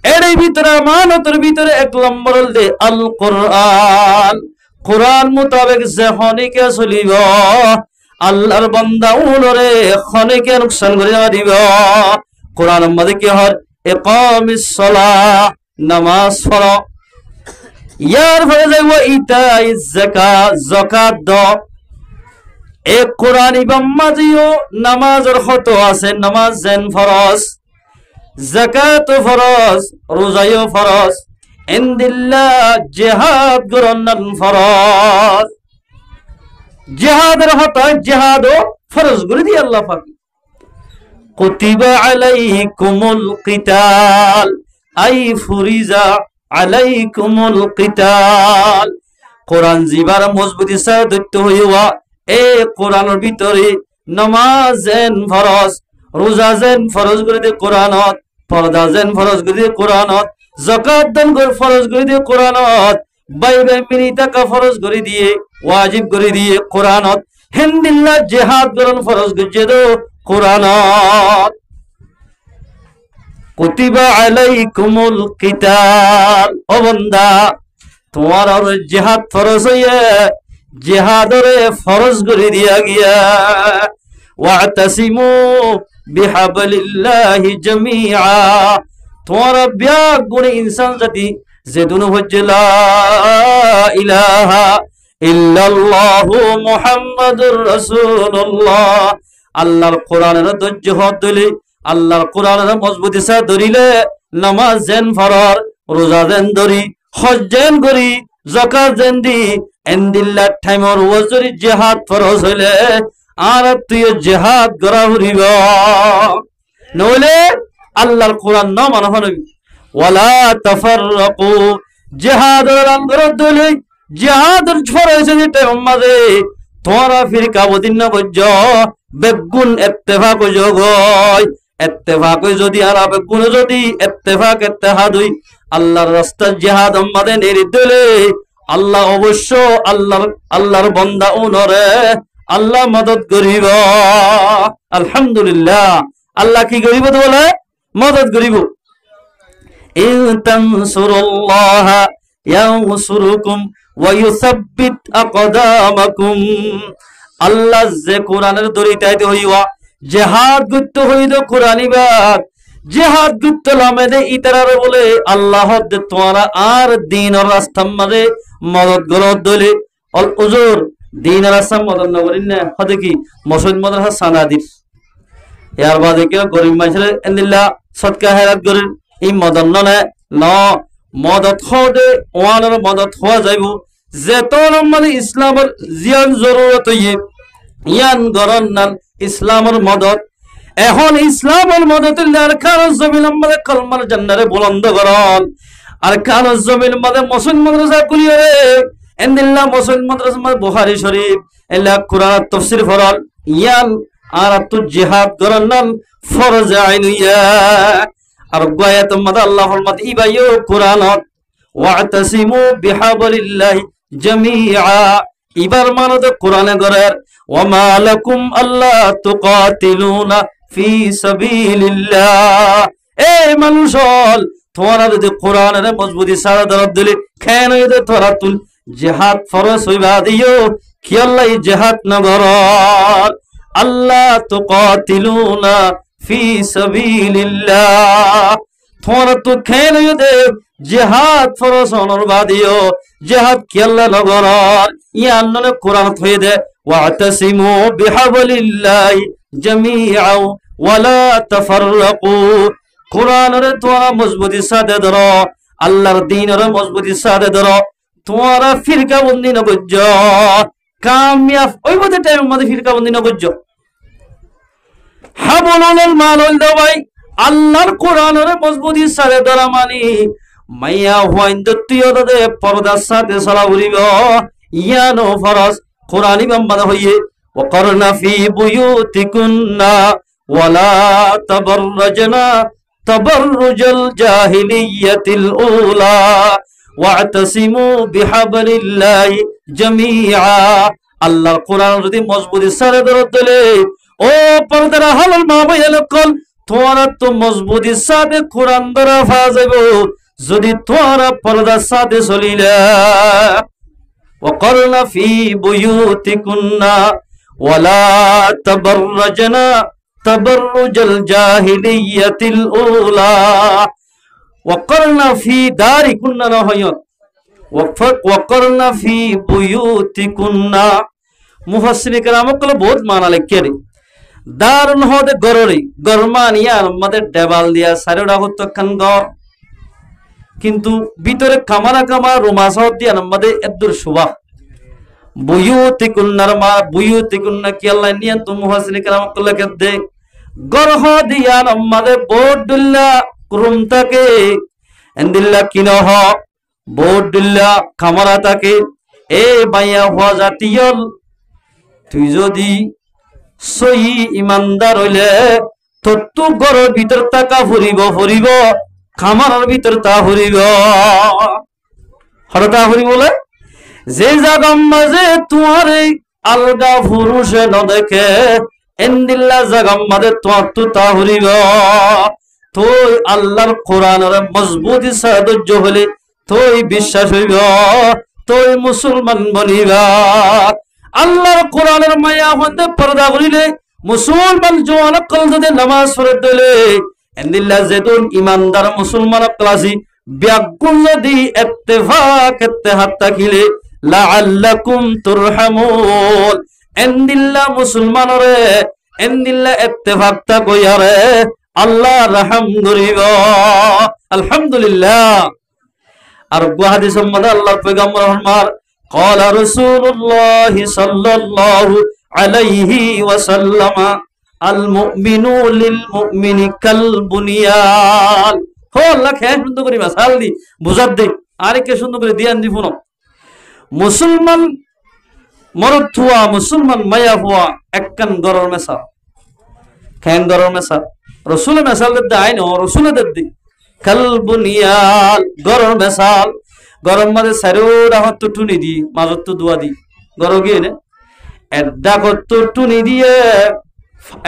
এর ভিতরে আমানতের ভিতরে এক নম্বর দে আল কোরআন কোরআন মোতাবেক যখনই কিয়া চলিব আল্লাহর বান্দা উনরে খনকিয়া নুকসান করি পারিব কোরআনের মধ্যে কি হয় ইকামিস সালাহ নামাজ পড়ো ইয়ার ফলে যাইব ইতাইজ যাকাত যাকাত দাও এ কোরআন ইবাম্মাজিও নামাজের হত আছে নামাজ যেন ফরজ যাকাত ফরজ রোজাও ফরজ ইনদিল্লাহ জিহাদ গরনান ফরজ জিহাদের হত জিহাদও ফরজ করে দি আল্লাহ পাক কুতিবা আলাইকুমুল কিতাল আই ফুরিজা আলাইকুমুল কিতাল কোরআন জিবার মজবুতি সাথে দৈত্য হইয়া এ কোরআনের ভিতরে নামাজ যেন ফরজ রোজা যেন ফরজ করে দিয়ে কোরআনত পর্দা যেন ফরজ করে দিয়ে কোরআনত যাকাত দান করে ফরজ করে দিয়ে কোরআনত বাই বাই মিনি টাকা ফরজ করে দিয়ে ওয়াজিব করে দিয়ে কোরআনত হিন্দিল্লাহ জিহাদ করন ফরজ করে দো কোরআনত কুতিবা আলাইকুমুল কিতাল ও বান্দা তোমার আর জিহাদ ফরজ হইয়া জিহাদরে ফরজ করে দিয়া গিয়া ওয়াতাসিমু বিহাবলিল্লাহি জামিআ তোমার ব্যাগ গুণে ইনসান জাতি যে দুনো হচ্ছে লা ইলাহা ইল্লাল্লাহু মুহাম্মাদুর রাসূলুল্লাহ আল্লাহর কোরআনের ধৈর্য হত দিলে আল্লাহর কোরআনের মজবুতি সাথে ধরিলে নামাজ যেন ফরজ রোজা যেন ধরি হজ যেন করি যাকাত যেন দি ইনদিল্লাহ টাইমর ওয়াজরি জিহাদ ফরজ হইলে আর তুই জিহাদ করা হইব নইলে আল্লাহর কোরআন না মানা হইব ওয়ালা তাফাররাকু জিহাদের আন্দোলন দিলে জিহাদের ফরজ হইছে টাইম মাঝে তোরা ফিরকা বদিন না বজ্জ বেগুন ইত্তেফাক জগয় ইত্তেফাক যদি আর বেগুন যদি ইত্তেফাক ইত্তেহাদ হই আল্লাহর রাস্তা জিহাদ আমাদের নেরি দিলে আল্লাহ অবশ্য আল্লাহর বান্দা উনরে আল্লাহ মদদ করিব আলহামদুলিল্লাহ আল্লাহ কি করিব তো বলে মদদ করিব ইন তানসুরুল্লাহ ইয়ানসুরুকুম ওয়া ইউসাব্বিত আকদামাকুম আল্লাহ যে কোরআনের দরিতাইতে হইবা জিহাদ করতে হইল কোরআনি বাদ জিহাদ গুপ্তলামে দে ইতারারে বলে আল্লাহ দে তোরা আর দিনের রাস্তা মাঝে মদত গলত দলে অল উজুর দিনের রাস্তা মদত নগরিন না হদে কি মসজিদ মাদ্রাসা সানাদিস ইয়ার বাদে কি গরিব মানুষের এন্দিল্লা সদকা হেরাত করেন এই মদত ননে ন মদত হদে ওয়ানের মদত হওয়া যাইব যে তোর মানে ইসলামের জিয়ান জরুরত হইয়ে ইয়ান গরন নান ইসলামের মদত এখন ইসলামের মদতের আর কারো জমিন আমাদের কলমার জান্নারে বুলন্দ করন আর কারো জমিন আমাদের মসজিদ মাদ্রাসা খুলিয়ে রে এন্দিল্লা মসজিদ মাদ্রাসা মানে বুখারী শরীফ এলা কুরআন তাফসীর ফরল ইয়ান আর তো জিহাদ করন নান ফরজ আইনিয়া আর গয়াত মাদ আল্লাহর মত ইবাইও কুরআনত ওয়াতাসিমু বিহাবলিল্লাহি জামিআ ইবার মানদ কুরআনে গরের ওয়ামা লাকুম আল্লা তুকাতিলুনা ফি সাবিলিল্লাহ এ মানুষল তোরা যদি কোরআনের মজবুতি সারা দরদ দিলে কেন এতে তোরা তুল জিহাদ ফরজ হইবা দিও কি আল্লাহ জিহাদ নগর আল্লাহ তুকাতিলুনা ফি সাবিলিল্লাহ তোরা তো কেন এতে জিহাদ ফরজ হনরবা দিও জিহাদ কি আল্লাহ নগর ইয়ান ননে কোরআন হয়ে দে ওয়াতাসিমু বিহাবলিল্লাহি জামিআ ওয়ালা তাফাররাকু কুরআনের তোরা মজবুতি সাথে ধরো আল্লাহর দ্বীনের মজবুতি সাথে ধরো তোরা ফিরকা বন্দি না গজ্জ কামিয়াব ওই মধ্যে টাইম মধ্যে ফিরকা বন্দি না গজ্জ হাবলুল মালুল দবাই আল্লাহর কুরআনের মজবুতি সাথে ধরা মানি মাইয়া হইন্দ তুইও দে পর্দার সাথে সালা উড়িব ইয়ানো ফরজ কুরআনি বাম্বাদা হইয়ে وقرن في بيوتكن ولا تبرجنا تبرج الجاهلية الأولى واعتصموا بحبل الله جميعا الله القرآن ردي مضبوط سر درد لي او پردر حلال ما بيل قل توارا تو مضبوط ساد قرآن درا فازبو زدي توارا پردر ساد سليلا وقرن في بيوتكن ولا تبرجنا تبرج الجاهلية الأولى وقرنا في داركن نهيت وقرنا في بيوتكن মুফাসসির کرام কল বহুত মানা লিখে দারুন হদে গররি গরমানিয়া আমাদের দেবাল দিয়া সারেডা হত খান ঘর কিন্তু ভিতরে কামারা কামারা রুমাসত দিয়া আমাদের এদুর সুবা বুয়ুতিকুন্নার মা বুয়ুতিকুন্না কি আল্লাহ নিয়ান তো মুফাসসির کرام কল লিখে গরহ দিয়া আমাদের বোর্ডুল্লা রুম তাকে এন্দিল্লা কিনহ বোর্ডুল্লা কামারা তাকে এ বাইয়া হওয়া জাতীয়ল তুই যদি সহি ইমানদার হইলে তত্তু গরর ভিতর টাকা ফুরিব খামারের ভিতর তা ফুরিব হরতা ফুরি বলে যে জাগার মাঝে তোমার আলগা পুরুষে ন দেখে এন্দিল্লা জাগার মাঝে তোমার তো তা ফুরিব তুই আল্লাহর কোরআনের মজবুতি সাহায্য হলে তুই বিশ্বাস হইব তুই মুসলমান বনিবা আল্লাহর কোরআনের মায়া হতে পর্দা করিলে মুসলমান জওয়ান কল যদি নামাজ পড়ে দিলে এন্দিল্লা যেতুন ইমানদার মুসলমান ক্লাসি ব্যাকুল যদি ইত্তেফাক ইত্তেহাদ থাকিলে লাআল্লাকুম তুরহামুন এন্দিল্লা মুসলমানরে এন্দিল্লা ইত্তেফাক তা কইয়ারে আল্লাহ রহম করিব আলহামদুলিল্লাহ আর হাদিস সম্বন্ধে আল্লাহর পয়গম্বর ফরমান قال رسول الله صلى الله عليه وسلم المؤمن للمؤمن كالبنيان হো আল্লাহ খেয়ে সুন্দর করে মাসাল দি বুঝাত দে আরে কে সুন্দর করে দিয়ান দি ফোন মুসলমান মরদ হুয়া মুসলমান মায়া হুয়া একখান গরর মেসা খেন গরর মেসা রসুল মেসাল দে আইন রসুল দে কালবুনিয়ান গরর মেসাল গরম মাঝে সারো রাহত তো টুনি দি মাজত তো দোয়া দি গর গিয়ে নে এড্ডা কত টুনি দিয়ে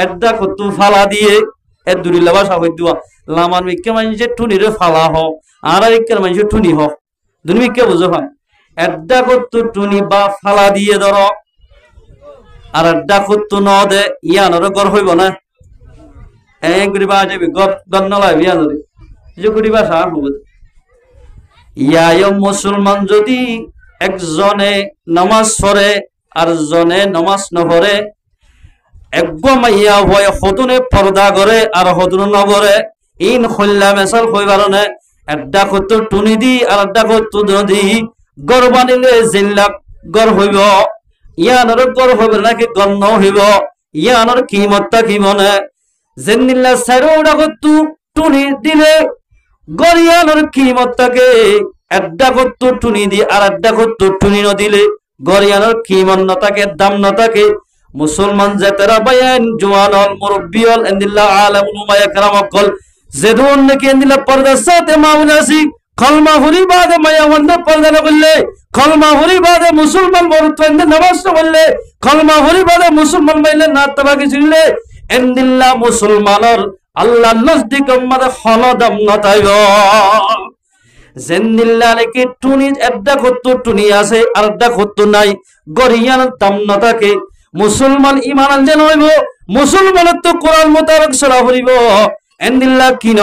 এড্ডা কত ফালা দিয়ে এর দুরিল্লা বাসা হই দোয়া লামান মিকে মানুষের টুনি রে ফালা হ আর একের মানুষের টুনি হ দুনি মিকে বুঝো হয় এড্ডা কত টুনি বা ফালা দিয়ে ধর আর এড্ডা কত ন দে ইয়ানোর গর হইব না গুড়ি বাজে গন্নলায় বিয়া ধরে যে গুড়ি বাসা হবে ইয়া মুসলমান যদি একজনে নামাজ পড়ে আর জনে নামাজ নপড়ে একগমাইয়া হয় হতুনে পর্দা করে আর হতুন নগরে ইন খল্লা মেসাল হই বারণে একটা কত টুনি দি আর একটা কত দি গড় বানিলে জিল্লা গড় হইব ইয়ানোর গড় হইব নাকি গণ্য হইব ইয়ানোর কিমতটা কি মনে জেনিল্লা সাইরোডা কত টুনি দিলে গড়িয়ানোর কিমতটাকে একটা কত টুনি দি আর একটা কত টুনি ন দিলে গড়িয়ানোর কিমত নতাকে দাম নতাকে মুসলমান জাতেরা বায়ান জওয়ানল মুরব্বিয়ল ইন্দিল্লাহ আলামুল মায়া কারামাকল যেদুন নাকি ইন্দিল্লাহ পর্দার সাথে মামুনাসি কলমা হুরি বাদে মায়া ওয়ান্দ পর্দা না করলে কলমা হুরি বাদে মুসলমান মরুত্বন্দ নামাজ না করলে কলমা হুরি বাদে মুসলমান মাইলে না তাবাকি ছিললে ইন্দিল্লাহ মুসলমানর আল্লাহ নজদিক আমাদের হলদম নতাইব জেন্দিল্লাহ নাকি টুনি একটা কত টুনি আছে আর একটা কত নাই গরিয়ান দাম নতাকে মুসলমান ইমান যেন হইব মুসলমানের তো কোরআন মোতাবেক সরা হইব এন্দিল্লাহ কি ন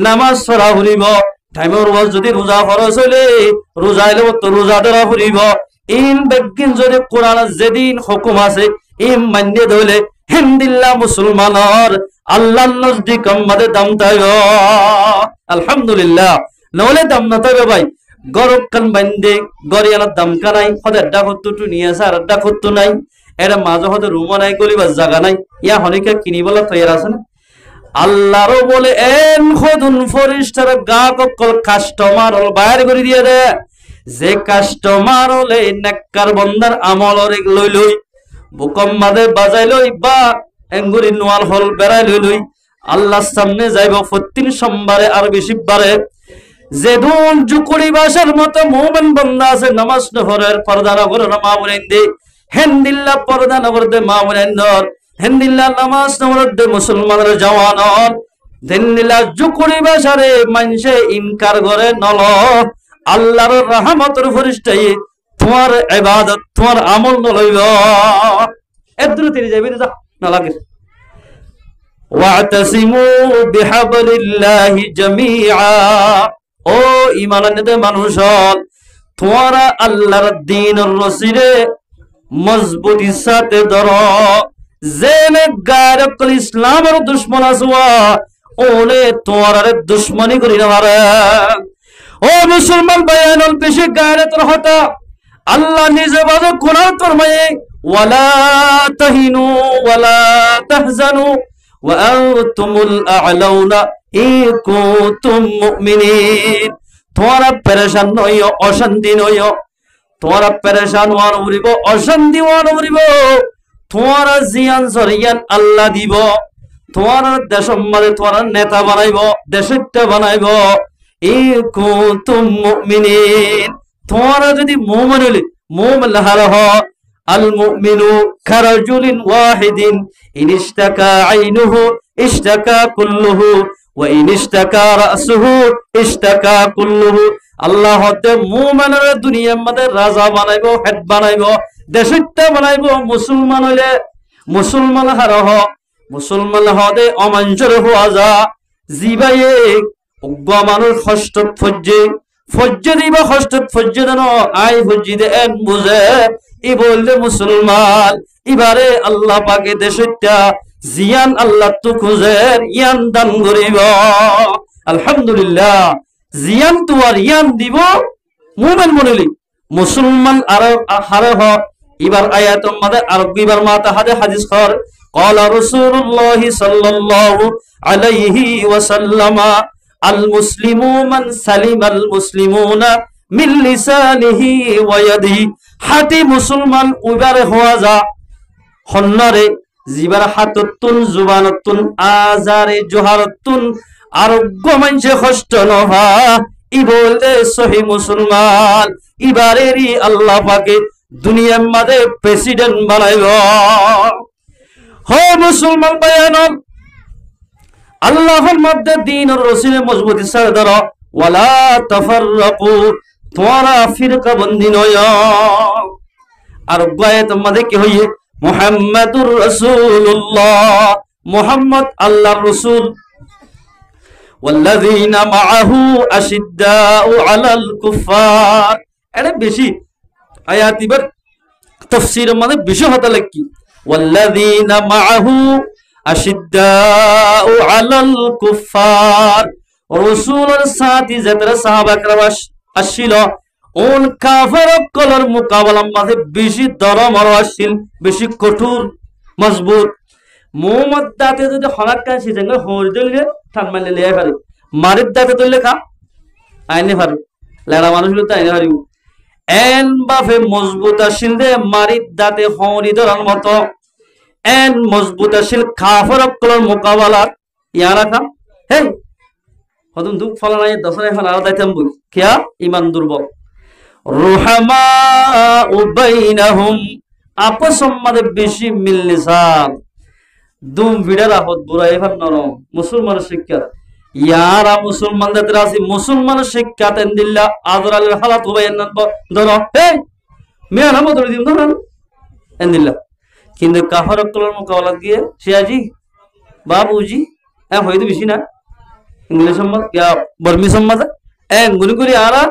নামাজ সরা হইব টাইমের ওয়াজ যদি রোজা ফরজ হইলে রোজা এলে তো রোজা ধরা হইব ইন বেগিন যদি কোরআন যেদিন হুকুম আছে ইম মান্য ধইলে হেন্দিল্লাহ মুসলমানের আল্লাহর নজদিক আমাদের দাম তাইব আলহামদুলিল্লাহ নলে দাম না তাইব ভাই গরব কান বান্দে গরিয়ানার দাম কানাই হদের ডাকত্তু নিয়ে আছে আর ডাকত্তু নাই এরা মাঝে হতে রুম নাই গলিবার জায়গা নাই ইয়া হনিকে কিনিবলা তৈরি আছে না আল্লাহরও বলে এন খদুন ফরিস্টার গা কল কাস্টমার হল বাইরে করে দিয়ে দে যে কাস্টমার হলে নেককার বন্দার আমল লই লই বুকম মাদে বাজাই লই বা এঙ্গুরি নোয়াল হল বেড়াই লই লই আল্লাহর সামনে যাইব প্রতিদিন সোমবারে আর বেশি বারে যেদুন জুকুরি বাসার মতো মুমিন বান্দা আছে নামাজ নহরের পর্দা নগরের মা বলেন্দে হেন্দিল্লাহ পর্দা নগরতে মা বলেন্দর হেন্দিল্লাহ নামাজ নহরতে মুসলমানের জওয়ানর হেন্দিল্লাহ জুকুরি বাসারে মানুষে ইনকার করে নল আল্লাহর রহমতের ফরিস্তাই তোমার ইবাদত তোমার আমল নলইব এদ্রু তিরি যাবি যা না লাগে ওয়াতাসিমু বিহাবলিল্লাহি জামিআ ও ইমানানিতে মানুষ তোমরা আল্লাহর দ্বীনের রশিরে মজবুতি সাথে ধরো জেনে গায়রতুল ইসলামের দুশমন আসওয়া ওলে তোমার দুশমনি করি না মারে ও মুসলমান বায়ানুল পেশে গায়রতুল হতা আল্লাহ নিজে বাজে কোরআন ফরমায়ে ওয়ালা তাহিনু ওয়ালা তাহজানু ওয়া আনতুমুল আ'লাউনা ইকুতুম মুমিনিন তোমরা পেরেশান নইও অশান্তি নইও তোমরা পেরেশান ওয়ান উরিব অশান্তি ওয়ান উরিব তোমরা জিয়ান সরিয়ান আল্লাহ দিব তোমরা দেশের মধ্যে তোমরা নেতা বানাইব দেশটা বানাইব ইকুতুম মুমিনিন তোমরা যদি মুমিন হলে মুমিন লাহারহ আল মুমিনু কারাজুলিন ওয়াহিদিন ইনিশতাকা আইনুহু ইশতাকা কুল্লুহু وإن اشتكى رأسه اشتكى كله আল্লাহ হতে মুমিনের দুনিয়ার মধ্যে রাজা বানাইবো হেড বানাইবো দেশটা বানাইবো মুসলমান হইলে মুসলমান হারহ মুসলমান হদে অমাঞ্চর হওয়া যা জিবায়ে উগ্র মানুষ কষ্ট ফজ্জে দিবা কষ্ট ফজ্জে দেন আই ফজ্জি দে এন বুঝে ই বললে মুসলমান এবারে আল্লাহ পাকে দেশটা জিয়ান আল্লাহ তো খুঁজের ইয়ান দান করিব আলহামদুলিল্লাহ জিয়ান তো আর ইয়ান দিব মুমিন বলিলি মুসলমান আর হারে হ এবার আয়াতের মধ্যে আর এবার মাতা হাদিস কর قال رسول الله صلى الله عليه وسلم المسلم من سلم المسلمون من لسانه ويده হাতি মুসলমান উবারে হওয়া যা হন্নরে জিবার হাততুন জুবানতুন আজারে জোহারতুন আরোগ্য মানুষে কষ্ট নহা ই বলতে সহি মুসলমান ইবারেরই আল্লাহ পাকে দুনিয়ার মাঝে প্রেসিডেন্ট বানাইব হো মুসলমান বায়ানল আল্লাহর মধ্যে দ্বীন আর রসুলের মজবুতি সাথে ধরো ওয়ালা তাফাররাকু তোমরা ফিরকা বন্দি নয় আর গায়ে তোমাদের কি হইয়ে মুহাম্মাদুর রাসূলুল্লাহ মুহাম্মদ আল্লাহর রাসূল ওয়াল্লাযীনা মাআহু আশিদ্দাউ আলাল কুফার এটা বেশি আয়াত এবার তাফসীরের মধ্যে বেশি হতে লাগি ওয়াল্লাযীনা মাআহু আশিদ্দাউ আলাল কুফার রাসূলের সাথী যারা সাহাবা کرام আসছিল ওন কাফের কলর মোকাবেলার মাঝে বেশি দরমর আসছিল বেশি কঠোর মজবুত মোহাম্মদ দাতে যদি হলাক কাছে জঙ্গল হর দিলে ঠান মারলে লিয়ে পারে মারিদ দাতে তুললে খা আইনে পারে লেড়া মানুষ তো আইনে পারি এন বাফে মজবুত আসিল দে মারিদ দাতে হরি ধরার মতো এন মজবুত আসিল কাফের কলর মোকাবেলার ইয়ারা খা হে হদম দুঃখ ফলা নাই দশরে এখন আর দাইতাম বই কিয়া ইমান দুর্বল রুহামা বাইনাহুম আপস মধ্যে বেশি মিলনিসান দুম ভিড়ার আপদ বুড়া এবার নরম মুসলমানের শিক্ষা ইয়ারা মুসলমানদের রাসি মুসলমানের শিক্ষা তেন দিল্লা আদরালের হালাত হবে এন্নান ধর হে মিয়া নাম ধরে দিম ধর এন দিল্লা কিন্তু কাফার কলর মোকাবেলা গিয়ে শিয়াজি বাবুজি এ হয়তো বেশি না ইংলিশ সম্মত ইয়া বর্মি সম্মত এন গুনি করি আরা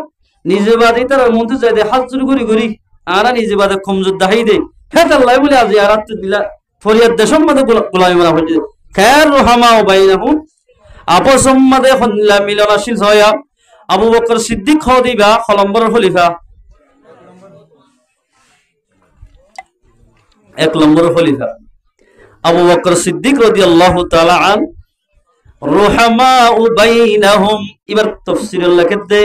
নিজে বাদে তার মন্ত্র চাই দে হাত চুরি করি করি আরা নিজে বাদে কমজোর দাহাই দে হ্যাঁ আল্লাহ বলে আজ আর দিলা ফরিয়াদ দেশম মধ্যে গোলামি মারা হচ্ছে খের রুহামা বাইনাহুম আপস মধ্যে হল্লা মিলনশীল হয়া আবু বকর সিদ্দিক দিবা খলম্বরের খলিফা এক নম্বর খলিফা আবু বকর সিদ্দিক রাদিয়াল্লাহু তাআলা আন রুহামা বাইনাহুম এবার তাফসীরের লেখতে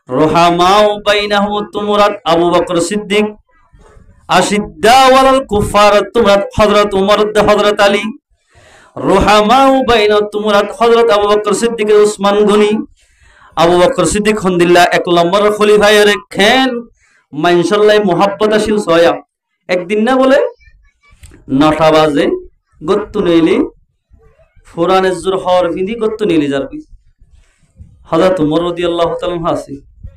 রুহামা বাইনাহুম তুমরাত আবু বকর সিদ্দিক আশিদ্দা ওয়ালাল কুফার তুমরাত হযরত উমর হযরত আলী রুহামা বাইনা তুমরাত হযরত আবু বকর সিদ্দিক উসমান গনি আবু বকর সিদ্দিক হন্দিল্লাহ এক নম্বর খলিফা এর খেন মানশাল্লাহ মুহাব্বত আসিল সয়া একদিন না বলে 9টা বাজে গত্তু নেলি ফুরানের জোর হওয়ার ফিন্দি গত্তু নেলি যারবি হযরত উমর রাদিয়াল্লাহু তাআলা হাসি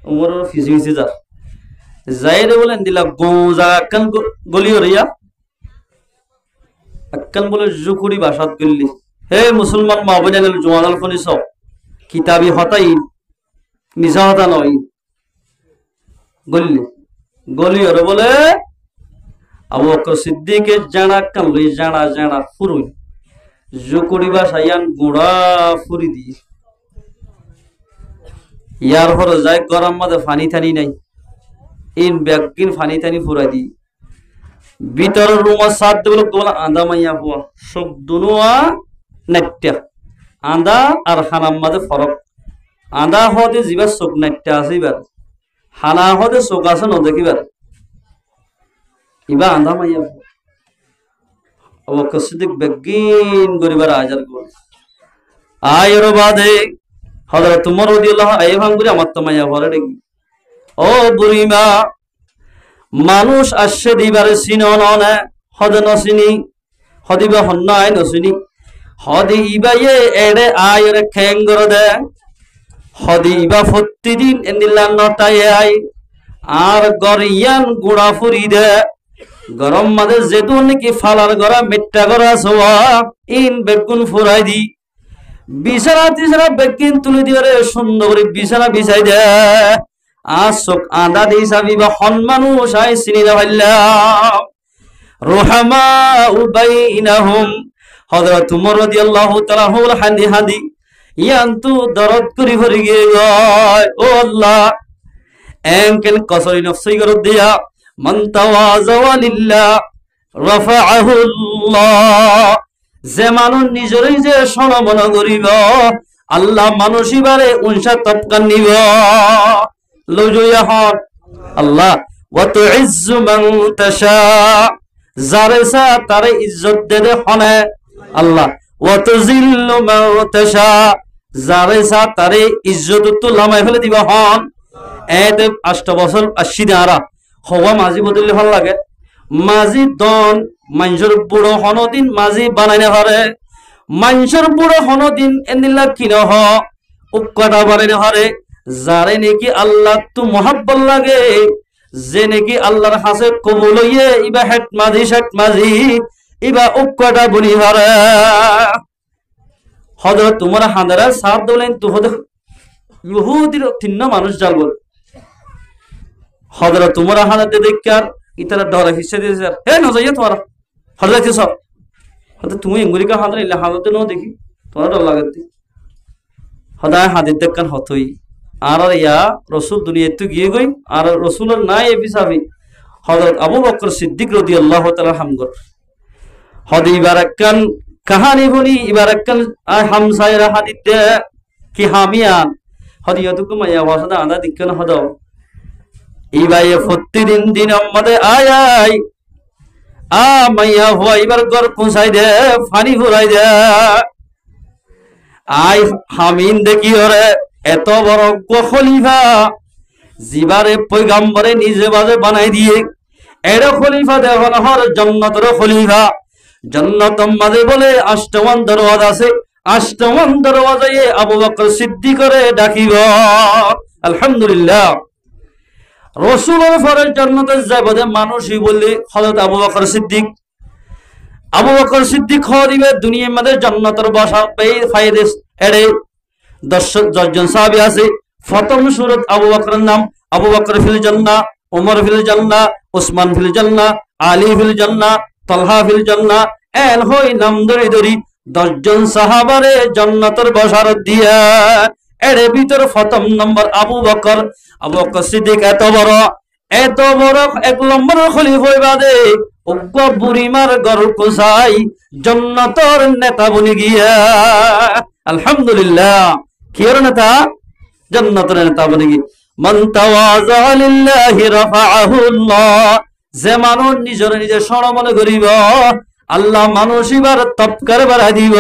উমরের ফিজি ফিজি যার যাইরে বলেন দিলা গোজা কান গলিও রিয়া আক্কান বলে জুকুরি ভাষাত গল্লি হে মুসলমান মা বোনেল জওয়ানাল ফনিস কিতাবি হতাই মিছা হতা নয় গল্লি গলিও বলে আবু বকর সিদ্দিকের জানা কান লই জানা জানা ফুরুই জুকুরি ভাষা ইয়ান গুড়া ফুরি দি ইয়ার পরে যায় গরম মধ্যে পানি টানি নাই ইন ব্যাগিন ফানি টানি ফুরাই দি ভিতরের রুমা সাত দেবলো তোলা আন্দা মাইয়া হওয়া সব দুনুয়া নাট্যা আন্দা আর হানাম মাঝে ফরক আন্দা হতে যিবার চোখ নাট্যা আছে এবার হানা হতে চোখ আছে নদেখিবার ইবা আন্দা মাইয়া হওয়া আবু বকর সিদ্দিক ব্যাগিন গরিবার আজার গোল আয়ের বাদে হযরত উমর রাদিয়াল্লাহু আনহু ভাঙ্গুরি আমার তো মাইয়া ভরে দেখি ও বুড়িমা মানুষ আসছে দিবারে চিননে হদ নচিনি হদিবা হন্নাই নচিনি হদি ইবাইয়ে এড়ে আয়ের খেঙ্গর দে হদি ইবা প্রতিদিন এনিলা নটাই আই আর গরিয়ান গুড়া ফুরি দে গরম মাঝে যেতু নাকি ফালার গড়া মিট্টা গড়া সোয়া ইন বেগুন ফুরাই দি বিছানা তিছানা বেগিন তুলে দিবারে সুন্দর করে বিছানা বিছাই দে আসক আদা দি সাবি বা মানুষ আই চিনি না পারলাম রুহামা বাইনাহুম হযরত উমর রাদিয়াল্লাহু তাআলা হুল হাদি হাদি ইয়ান্তু দরদ করি ভরি গিয়ে গয় ও আল্লাহ এনকেন কসরি নফসি গর দিয়া মান তাওয়াযা লিল্লাহ রাফাআহু আল্লাহ যে মানুষ নিজেরই যে সম্মান করিব আল্লাহ মানুষিবারে উনসা তপকান নিব লজয়াহন আল্লাহ ওয়া তুইজ্জু মান তাশা জারেসা তারে ইজ্জত দে দে হনে আল্লাহ ওয়া তুযিল্লু মান তাশা জারেসা তারে ইজ্জত তো লামাই ফেলে দিবা হন এতে 8 বছর 80 দিনারা হওয়া মাঝি বদলে ভাল লাগে মাঝি দন মানসর বুড়ো হনদিন মাঝি বানাইনে হরে মানসর বুড়ো হনদিন এনিলা কিনো হ উক্কাটা বানাইনে হরে যারে নাকি আল্লাহ তো মোহাব্বত লাগে যে নাকি আল্লাহর হাসে কবুল হইয়ে ইবা হেট মাঝি ইবা উক্কটা বলি হারে হযরত তোমার হাঁদারা সাথ দলেন তো হদ ইহুদির তিন মানুষ জাল বল হযরত তোমার হাঁদাতে দেখার ইতারা ডরা হিসে দিয়েছে হে না যাইয়া তোমার হযরত সব হয়তো তুমি ইংগুলিকা হাঁদার ইলা হাঁদাতে ন দেখি তোমার ডর লাগাতে হদায় হাদির দেখান হতই আর ইয়া রসুল দুনিয়াতে গিয়ে গই আর রসুলের নাই এ বিসাবি হযরত আবু বকর সিদ্দিক রাদিয়াল্লাহু তাআলা হামগর হদি ইবারাকান কাহানি বলি ইবারাকান হামসায়রা হাদিতে কি হামিয়ান হদি যতকু মায়া ওয়াসদা আদা দিকন হদ ইবায়ে প্রতিদিন দিন আমাদের আয় আ মাইয়া হওয়া এবার গর পৌঁছাই দে পানি ফুরাই দে আই হামিন দেখি ওরে এত বড় খলিফা জিবারে পয়গাম্বরে নিজে বাজে বানাই দিয়ে এর খলিফা দেখুন হর জান্নাতের খলিফা জান্নাত মাঝে বলে আষ্টমান দরওয়াজা আছে আষ্টমান দরওয়াজায় আবু বকর সিদ্দিকরে ডাকিব আলহামদুলিল্লাহ রাসূলের পরে জান্নাতে যাবে মানুষই বলে হযরত আবু বকর সিদ্দিক খরিবে দুনিয়ার মধ্যে জান্নাতের বাসা পেয়ে ফায়দে এড়ে 10 জন সাহাবী আছে প্রথম সূরত আবু বকরের নাম আবু বকর ফিল জান্নাহ ওমর ফিল জান্নাহ উসমান ফিল জান্নাহ আলী ফিল জান্নাহ তালহা ফিল জান্নাহ এন হই নাম ধরে ধরি 10 জন সাহাবারে জান্নাতের বাসারত দিয়া এড়ে ভিতর প্রথম নম্বর আবু বকর সিদ্দিক এত বড় এক নম্বর খলিফা বাদে উগ্র বুড়িমার গর কোসাই জান্নাতের নেতা বনি গিয়া আলহামদুলিল্লাহ কির নেতা জান্নাতের নেতা বনি গিয়া মান তাওয়াজা লিল্লাহি রাফাআহু আল্লাহ যে মানুষ নিজে সম্মান করিব আল্লাহ মানুষ ইবার তপকার বাড়াই দিব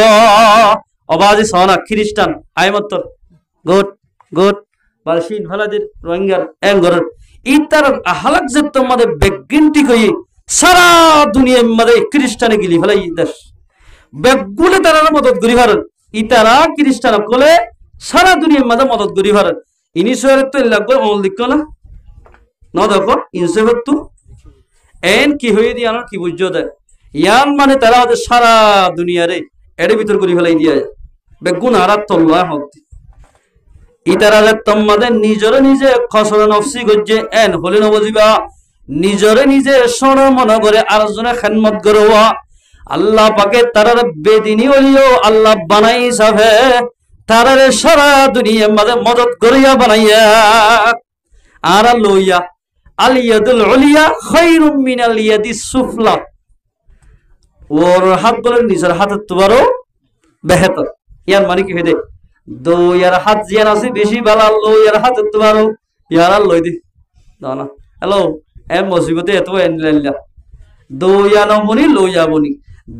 অবাজি সনা খ্রিস্টান আইমত্তর গোট বালশিন ভালাদের রোহিঙ্গার এঙ্গর ইতার হালাক যে তোমাদের বেগিনটি কই সারা দুনিয়ার মধ্যে খ্রিস্টানে গিলি ফেলাই দেশ বেগুলে তারা মদত করি ভারত ইতারা খ্রিস্টান কলে সারা দুনিয়ার মধ্যে মদত করি ভারত ইনিশোর তো লাগবে অল দিক না ন দেখো ইনসেফত তো এন কি হয়ে দিয়ে আনার কি বুঝছো দেয় ইয়ান মানে তারা ওদের সারা দুনিয়ারে এর ভিতর করি ফেলাই দিয়া বেগুন হারাত তল্লা হোক ইতারা তোমাদের নিজে খসর নফসি গজ্জে এন হলে নবজিবা নিজে সর মনে করে আরেকজনে খেদমত করবা আল্লাহ পাকে তারার বেদিনী হলিও আল্লাহ বানাই সাফে তারারে সারা দুনিয়ার মাঝে মদত করিয়া বানাইয়া আর লইয়া আল ইয়াদুল উলিয়া খায়রুম মিনাল ইয়াদিস সুফলা ওর হাত বলে নিজের হাতের তোমারও বেহতর ইয়ার মানে কি হয়ে দো ইয়ার হাত জিয়ার আছে বেশি বালা লো ইয়ার হাত তোমারও ইয়ার লই দি না হ্যালো এম মুসিবতে এত এনলা দো ইয়া নমনি লো ইয়া বনি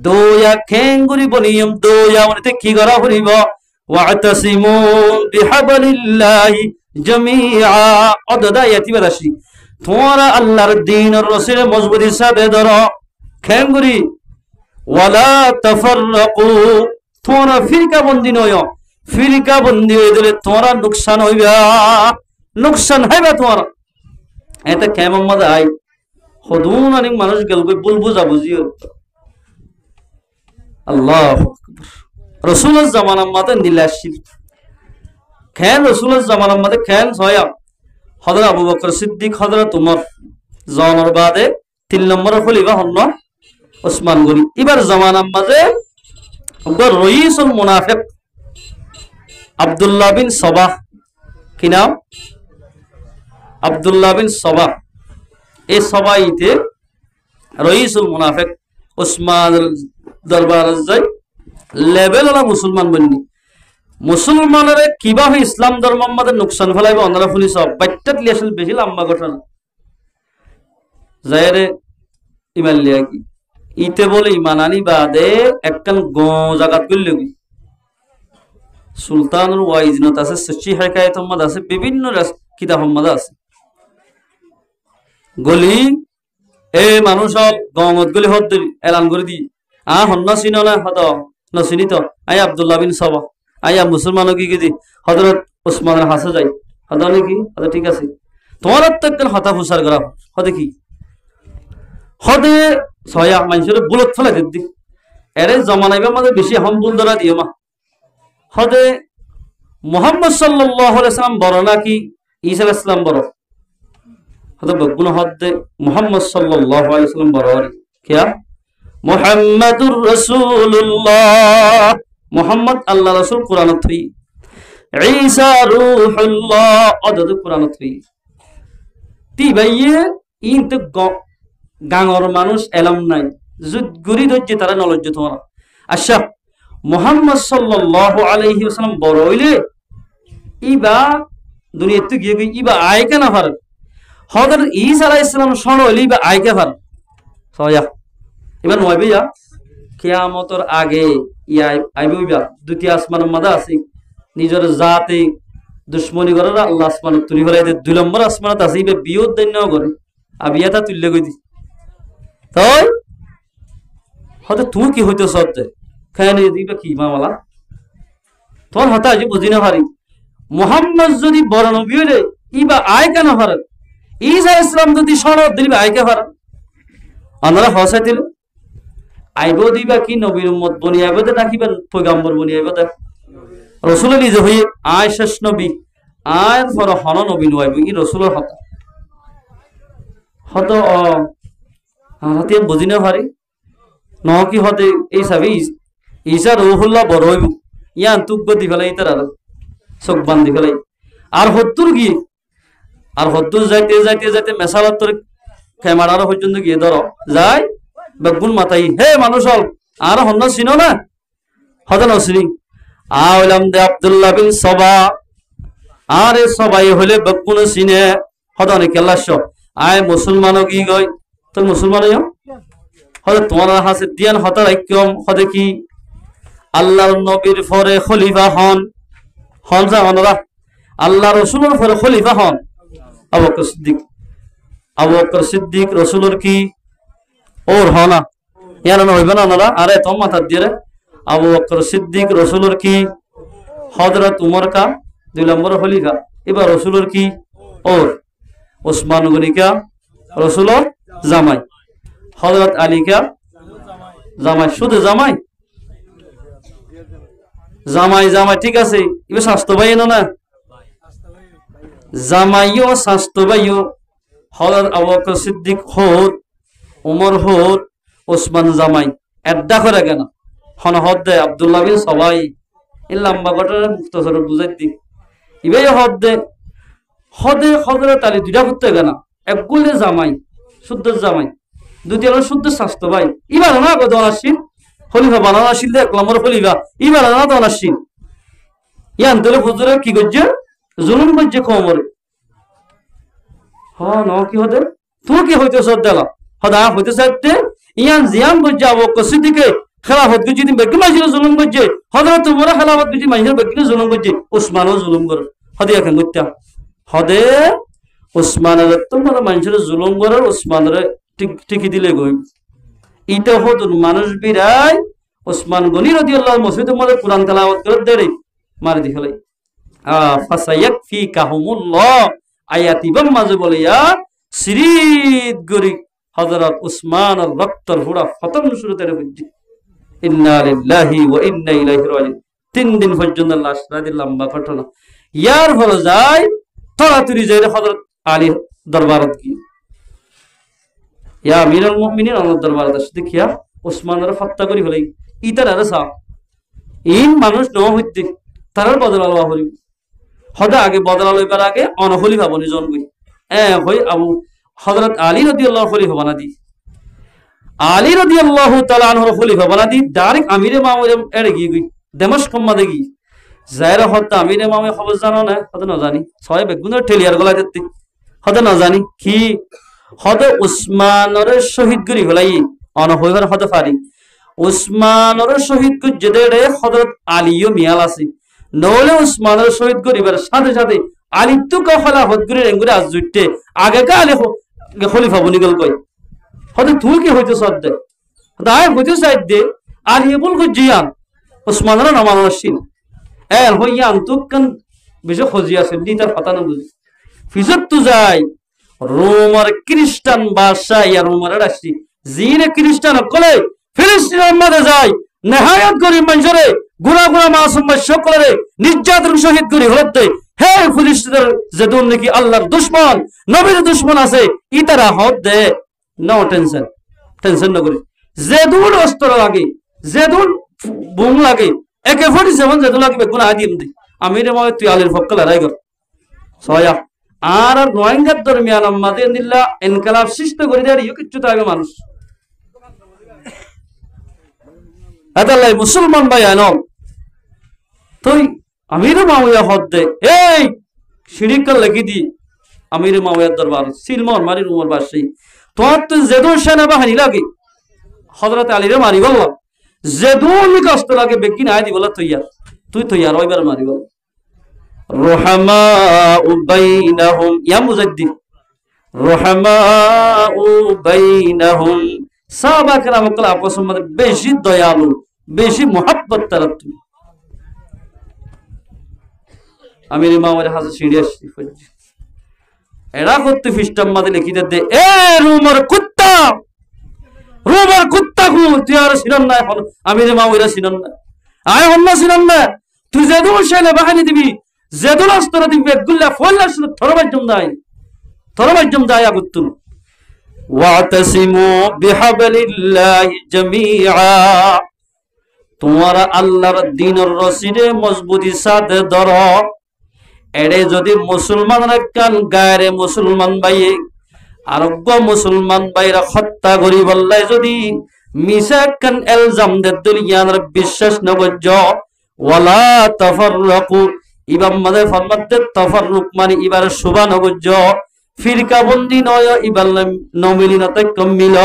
দো ইয়া খেঙ্গুরি বনিয়ম দো ইয়া মনেতে কি করা হরিব ওয়াতাসিমু বিহাবলিল্লাহি জামিআ অদদা ইয়াতিবাদাসি তোমরা আল্লাহর দ্বীনের রসুলের মজবুতি সাথে ধরো খেঙ্গুরি ওয়ালা তাফাররাকু তোমরা ফিরকা বন্দি নয় ফিরকা বন্দি হয়ে দিলে তোমরা নুকসান হইবা তোমরা এটা কেমন মজা আই হদুন অনেক মানুষ গেল বল বুঝা বুঝিও আল্লাহ রসুলের জামানার মাতে নীলাশিল খেন রসুলের জামানার মাতে খেন ছয়া হযরত আবু বকর সিদ্দিক হযরত উমর জনের বাদে 3 নম্বর খলিফা হন ওসমান গনি এবার জামানার মাঝে রইসুল মুনাফিক আব্দুল্লাহ বিন সবাহ কি নাম আব্দুল্লাহ বিন সবাহ এই সবাইতে রইসুল মুনাফিক ওসমান দরবার যায় লেভেল ওলা মুসলমান বন্নি মুসলমানের কিভাবে ইসলাম ধর্ম আমাদের নুকসান ফেলাইবে অন্যরা ফুলি সব বাইটাত লিয়াছিল বেশি লম্বা ঘটনা যায়রে ইমান লিয়া কি ইতে বলে ইমান আনি বাদে একখান জাগাত করলে সুলতানুর ওয়াইজনত আছে সচ্চি হেকায়ত আছে বিভিন্ন কিতাব আছে গলি এ মানুষ গমত গলি হদ এলান করে দি হন্ন চিন না হদ নচিনিত আই আব্দুল্লাহ বিন সবা আইয়া মুসলমান কি কি হযরত ওসমানের হাসে যাই হদ নাকি হদ ঠিক আছে তোমার তো একখান হতা ফুসার করা হদে কি হদে ছয়া মানুষের বুলত ফেলাই দিদি এরে জমানাইবে আমাদের বেশি হাম্বুল ধরা দিও মা হদে মুহাম্মদ সাল্লাল্লাহু আলাইহি সাল্লাম বড় নাকি ঈসা আলাইহিস সালাম বড় হদে বগুন হদে মুহাম্মদ সাল্লাল্লাহু আলাইহি সাল্লাম বড় আর কিয়া মুহাম্মাদুর রাসূলুল্লাহ মুহাম্মদ আল্লাহ রাসূল কুরআনত থই ঈসা রূহুল্লাহ অদদ কুরআনত থই তি ভাইয়ে ইনতে গাঙর মানুষ এলাম নাই যুদ গুরি দজ্জে তারা নলজ্জ তোমার আচ্ছা মুহাম্মদ সাল্লাল্লাহু আলাইহি ওয়াসাল্লাম বড় হইলে ইবা দুনিয়াতে গিয়ে ইবা আয়কা না পারে হযরত ঈসা আলাইহিস সালাম শোন হইলে ইবা আয়কা পারে সয়া এবার নয়বে যা কিয়ামতের আগে ইয়া আইবে ইবা দ্বিতীয় আসমানের মাদা আছে নিজের জাতে দুশ্মনী করে আল্লাহ আসমানে তুলি ফেলাই দে 2 নম্বর আসমানত আছে ইবা বিয়ত দৈন্য করে আবিয়াটা তুললে কই দি তাই হয়তো তুই কি হইতো সত্যি খায় নিয়ে দিবে কি মামলা তোর হতা আজি বুঝি না পারি মুহাম্মদ যদি বড় নবী হইলে ইবা আয় কেন পারে ঈসা ইসলাম যদি সনদ দিবে আয় কে পারে আমরা হসাই দিল আইব দিবা কি নবীর উম্মত বনিয়াবে দে নাকিবেন পয়গম্বর বনিয়াবে দে রাসূল নিজে হই আয় শেষ নবী আয় ফর হন নবী নইব ই রাসূলের হতা হতো হাতে বুঝি না পারি ন কি হতে এই সাবি ঈসা রূহুল্লাহ বড় হইব ইয়ান তুক দি ফেলাই তার চোখ বান্ধি ফেলাই আর হত্তুর গিয়ে আর হত্তুর যাইতে যাইতে যাইতে মেসালাত তোর ক্যামেরার পর্যন্ত গিয়ে ধরো যাই বেগুন মাথাই হে মানুষ হল আর হন্ন চিনো না হতে নসিনি আলাম দে আব্দুল্লাহ বিন সবা আরে সবাই হলে বেগুন চিনে হতে অনেক কেলাস আয় মুসলমানও কি গই তোর মুসলমান হতে তোমার হাসে দিয়ান হতার ঐক্যম হতে কি আল্লাহর নবীর পরে খলিফা হন হন যা হনরা আল্লাহ রসুলের পরে খলিফা হন আবু বকর সিদ্দিক রসুলের কি ওর হনা ইয়ানা হইবে না ওনারা আরে তোম মাথা দিয়ে আবু বকর সিদ্দিক রসুলের কি হযরত উমর কা 2 নম্বর খলিফা এবার রসুলের কি ওর ওসমান গনিকা রসুলের জামাই হযরত আলী কা জামাই শুধু জামাই জামাই জামাই ঠিক আছে এবার স্বাস্থ্য ভাই না জামাইও স্বাস্থ্য ভাইও হযরত আবু বকর সিদ্দিক হোর উমর হোর ওসমান জামাই এড্ডা করে কেন হন হদ্দে আব্দুল্লাহ বিন সবাই এই লম্বা ঘটনা মুক্তসর বুঝাই দি ইবাই হদ্দে হদে হযরত আলী দুইটা করতে কেন একগুলে জামাই শুদ্ধ জামাই দ্বিতীয় শুদ্ধ স্বাস্থ্য ভাই ইবার না কত অনাসীন খলিফা বানানো আসিল 1 নম্বর খলিফা ইবার না তো অনাসীন ইয়ান তোলে হুজুরে কি করছে জুলুম করছে কোমরে হ্যাঁ ন কি হতে তুই কি হইতে সদ্দালা হদা হইতে সাথে ইয়ান জিয়াম করছে আবু বকর সিদ্দিকে খেলাফত গুজি দিন বেকি মাইজে জুলুম করছে হযরত উমর খেলাফত গুজি মাইজে বেকি জুলুম করছে উসমানও জুলুম করে হদে এখন গত্যা হদে উসমানের তোমার মানুষের জুলুম করে উসমানের টিকি দিলে গই ইটা হদুন মানুষ বিরাই উসমান গনি রাদিয়াল্লাহু মসজিদের মধ্যে কুরআন তেলাওয়াত করে দেরে মারি দি ফেলাই ফাসায়াকফিকাহুমুল্লাহ আয়াতি বাম মাঝে বলে ইয়া সিরিদ গরি হযরত উসমানের রক্তের হুড়া খতম শুরুতে হইছে ইন্না লিল্লাহি ওয়া ইন্না ইলাইহি রাজিউন 3 দিন পর্যন্ত লাশ রাদি লম্বা ঘটনা ইয়ার হলো যায় তাড়াতাড়ি যাই হযরত আলী দরবারত কি ইয়া আমিরুল মুমিনিন আল্লাহর দরবারত আসে দেখিয়া উসমানের হত্যা করি হলাই ইতার আরসা ইন মানুষ ন হইতে তারার বদলা লওয়া হলি হদা আগে বদলা লইবার আগে অনখলিফা বনি জন গই হই আবু হযরত আলী রাদিয়াল্লাহু খলিফা বানা দি আলী রাদিয়াল্লাহু তাআলা আনহু খলিফা বানা দি ডাইরেক্ট আমিরে মামুরে এড়ে গই দমস্ক মধ্যে গই জায়রা হত্যা আমিরে মামে খবর জানো না হদা না জানি ছয় বেগুনের ঠেলিয়ার গলা দিতে হদা না জানি কি হদা উসমানের শহীদ করি হলাই অন হইবার হদা পারি উসমানের শহীদ করি যেদে হযরত আলীও মিয়াল আছে নলে উসমানের শহীদ করিবার সাথে সাথে আলী তো কফলা হদগুরি রেঙ্গুরে আজ জুটতে আগে কা আলী খলিফা বনি গেল কই হদা তুই কি হইতো সদ্দে দায় হইতো সাইড দে আলী বল কই জিয়ান উসমানের নামান আসিন হইয়ান তুকন বেশি খজি আছে দি তার পাতা না বুঝি ফিজত তো যাই রোমার খ্রিস্টান বাদশা ইয়া রোমার আসি জিনে খ্রিস্টান কলে ফিলিস্তিনের মাঝে যায় নেহায়াত গরিব মানুষরে গুড়া গুড়া মাসুম সকলে নির্যাতন শহীদ করি হতে হে ফিলিস্তিনের যেদুন নাকি আল্লাহর দুশ্মন নবীর দুশ্মন আছে ইতারা হদ দে নো টেনশন টেনশন না করি যেদুন অস্ত্র লাগে যেদুন বুম লাগে একে 47 যেদুন লাগে বেগুন আদিম দি আমিরে ময় তুই আলীর পক্ষ লড়াই কর সয়া আর রোহিঙ্গার দরমিয়ান আমাদের নিল্লা ইনকালাব সৃষ্টি করে দেয় ইউ কিচ্ছু থাকে মানুষ আদাল্লাই মুসলমান ভাই আনম তুই আমির মাওয়া হদ দে এই শিরিকাল লাগি দি আমির মাওয়ার দরবার সিলমন মারির উমর বাসি তোর তুই যেদুন সেনাবাহিনী লাগে হযরত আলীরে মারি বলল যেদুন কষ্ট লাগে বেকিন আই দি বল তুই তৈয়ার ওইবার মারি বল রহমাউ বাইনাহুম ইয়া মুজাদ্দিদ রহমাউ বাইনাহুম সাহাবা کرام কল আপস মধ্যে বেশি দয়ালু বেশি মোহাব্বত তারা তুমি আমির ইমামের হাজে সিঁড়ি আসছি এরা করতে ফিস্টাম মাঝে লিখি দে এ রুমার কুত্তা কু তুই আর সিনন না এখন আমির ইমামেরা সিনন না আয় অন্য সিনন না তুই যেদুল সেনা বাহিনী দিবি যেদুল অস্ত্র দিবি গুল্লা ফল্লা শুনে থরবাজ্জম দায় আগুত্তুম ওয়াতাসিমু বিহাবলিল্লাহি জামিআ তোমারা আল্লাহর দ্বীনের রশিদে মজবুতি সাথে ধরো এড়ে যদি মুসলমানরা কান গায়রে মুসলমান ভাইয়ে আরোগ্য মুসলমান ভাইরা হত্যা করি বললাই যদি মিশা কান এলজাম দে দুনিয়ার বিশ্বাস নগজ ওয়ালা তাফাররাকু ইবাম মাদে ফরমাতে তাফাররুক মানে ইবার সুবা নগজ ফিরকা বন্দি নয় ইবার নমিলিনতে কমিল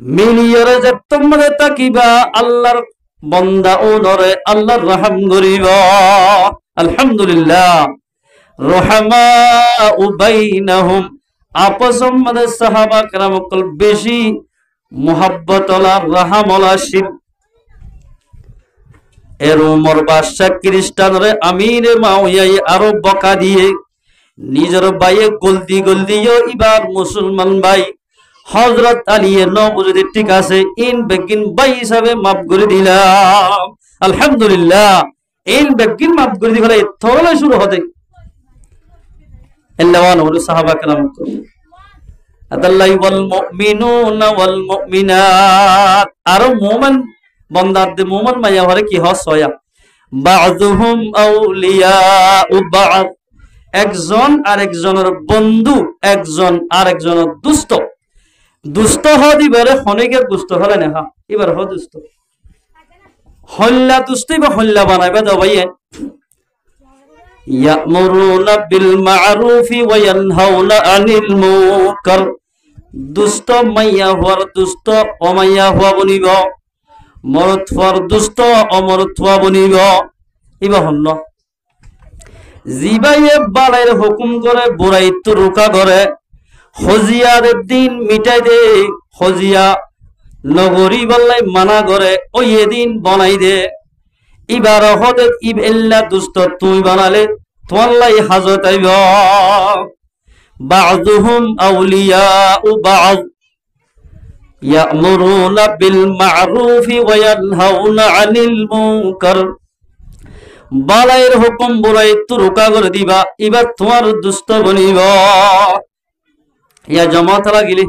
মিলিয়রে যে তোমাদের তাকিবা আল্লাহর বন্দা ও নরে আল্লাহর রহম করিব আলহামদুলিল্লাহ রহমাউ বাইনাহুম আপসম মধ্যে সাহাবা کرام কল বেশি মোহাব্বত ওয়ালা রহম ওয়ালা শির এর উমর বাদশা খ্রিস্টানরে আমির মাওয়াই আরো বকা দিয়ে নিজের ভাইয়ে গলদিও এবার মুসলমান ভাই হযরত আলী এর নবুজুদি ঠিক আছে ইন বেগিন ভাই হিসাবে মাফ করে দিলাম আলহামদুলিল্লাহ ইন বেগিন মাফ করে দিলে থরলে শুরু হতে আল্লাহওয়ান হলো সাহাবা کرام আদাল্লাহি ওয়াল মুমিনুনা ওয়াল মুমিনাত আর মুমিন বান্দাদের মুমিন মায়া হরে কি হসয়া বাযুহুম আউলিয়াউ বা'দ একজন আরেকজনের বন্ধু একজন আরেকজনের দুষ্ট হদি বেরে হনিকে দুষ্ট হলে না হা এবার হ দুষ্ট হল্লা দুস্তি বা হল্লা বানাইবা দাও ভাইয়ে ইয়ামুরুনা বিল মা'রুফি ওয়া ইয়ানহাউনা আনিল মুনকার দুষ্ট মাইয়া হওয়ার দুষ্ট অমাইয়া হওয়া বনিব মরদ হওয়ার দুষ্ট অমরদ হওয়া বনিব এবার হন্ন জিবাইয়ে বালাইর হুকুম করে বুড়াইত রুকা করে হজিয়ার দিন মিটাই দে হজিয়া নগরী বললাই মানা করে ওই এদিন বনাই দে ইবার হদে ইব এল্লা দুষ্ট তুই বানালে তোমাল্লাই হাজত আইব বাযুহুম আউলিয়াউ বা'দ ইয়ামুরুনা বিল মা'রুফি ওয়া ইয়ানহাউনা আনিল মুনকার বালাইর হুকুম বুড়াই তু রুকা করে দিবা এবার তোমার দুষ্ট বনিব ইয়া জামাত লাগিলি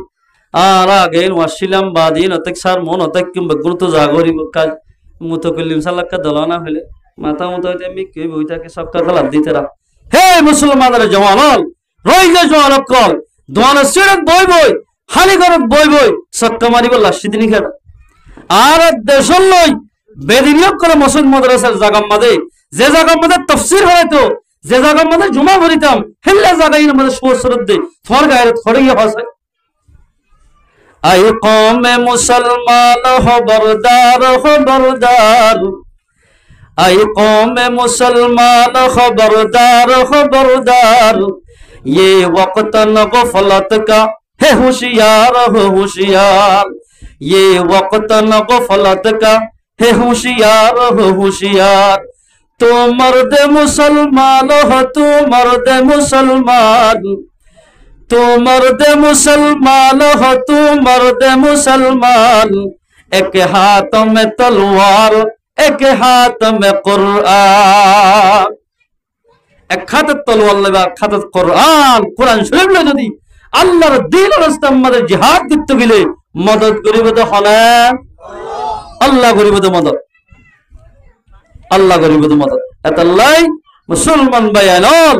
আর আগে ওয়াসিলাম বাদিন অতক সার মন অতক গুরুত্ব জাগরি কাজ মুতকল্লিম সাল্লাকা দলানা হইলে মাথা মতো হইতে আমি কে বইটাকে সব কথা লাভ দিতে রা হে মুসলমানদের জওয়ানল রইগে জওয়ান কল দোয়ানা সিরত বই হালি করত বই সক্কা মারিব লাশি দিনি খেড় আর দেশল লই বেদিনিয়ক করে মসজিদ মাদ্রাসার জায়গা মাদে যে জায়গা মাদে তাফসীর হয়তো যে জায়গা মাদে জুমা ভরিতাম হেল্লা জায়গায় মাদে সুসরত দে থর গায়রত খড়িয়ে ফাসে আই কওমে মুসলমান খবরদার আই কওমে মুসলমান খবরদার ये वक्त न गफलत का है होशियार हो होशियार ये वक्त न गफलत का है होशियार हो होशियार तो मर्द मुसलमान हो तू मर्द मुसलमान तू मर्द मुसलमान हो, तू मर्द मुसलमान, एक हाथ में तलवार एक हाथ में कुरान। एक हाथ तलवार लेबा, एक हाथ कुरान, कुरान শরীফ লই যদি আল্লাহর দ্বীনের রাস্তায় আমাদের জিহাদ করতে গেলে মদদ করিব তো হলে আল্লাহ করিব তো মদদ, আল্লাহ করিব তো মদদ। এতাল্লাই মুসলমান ভাইয়ানল,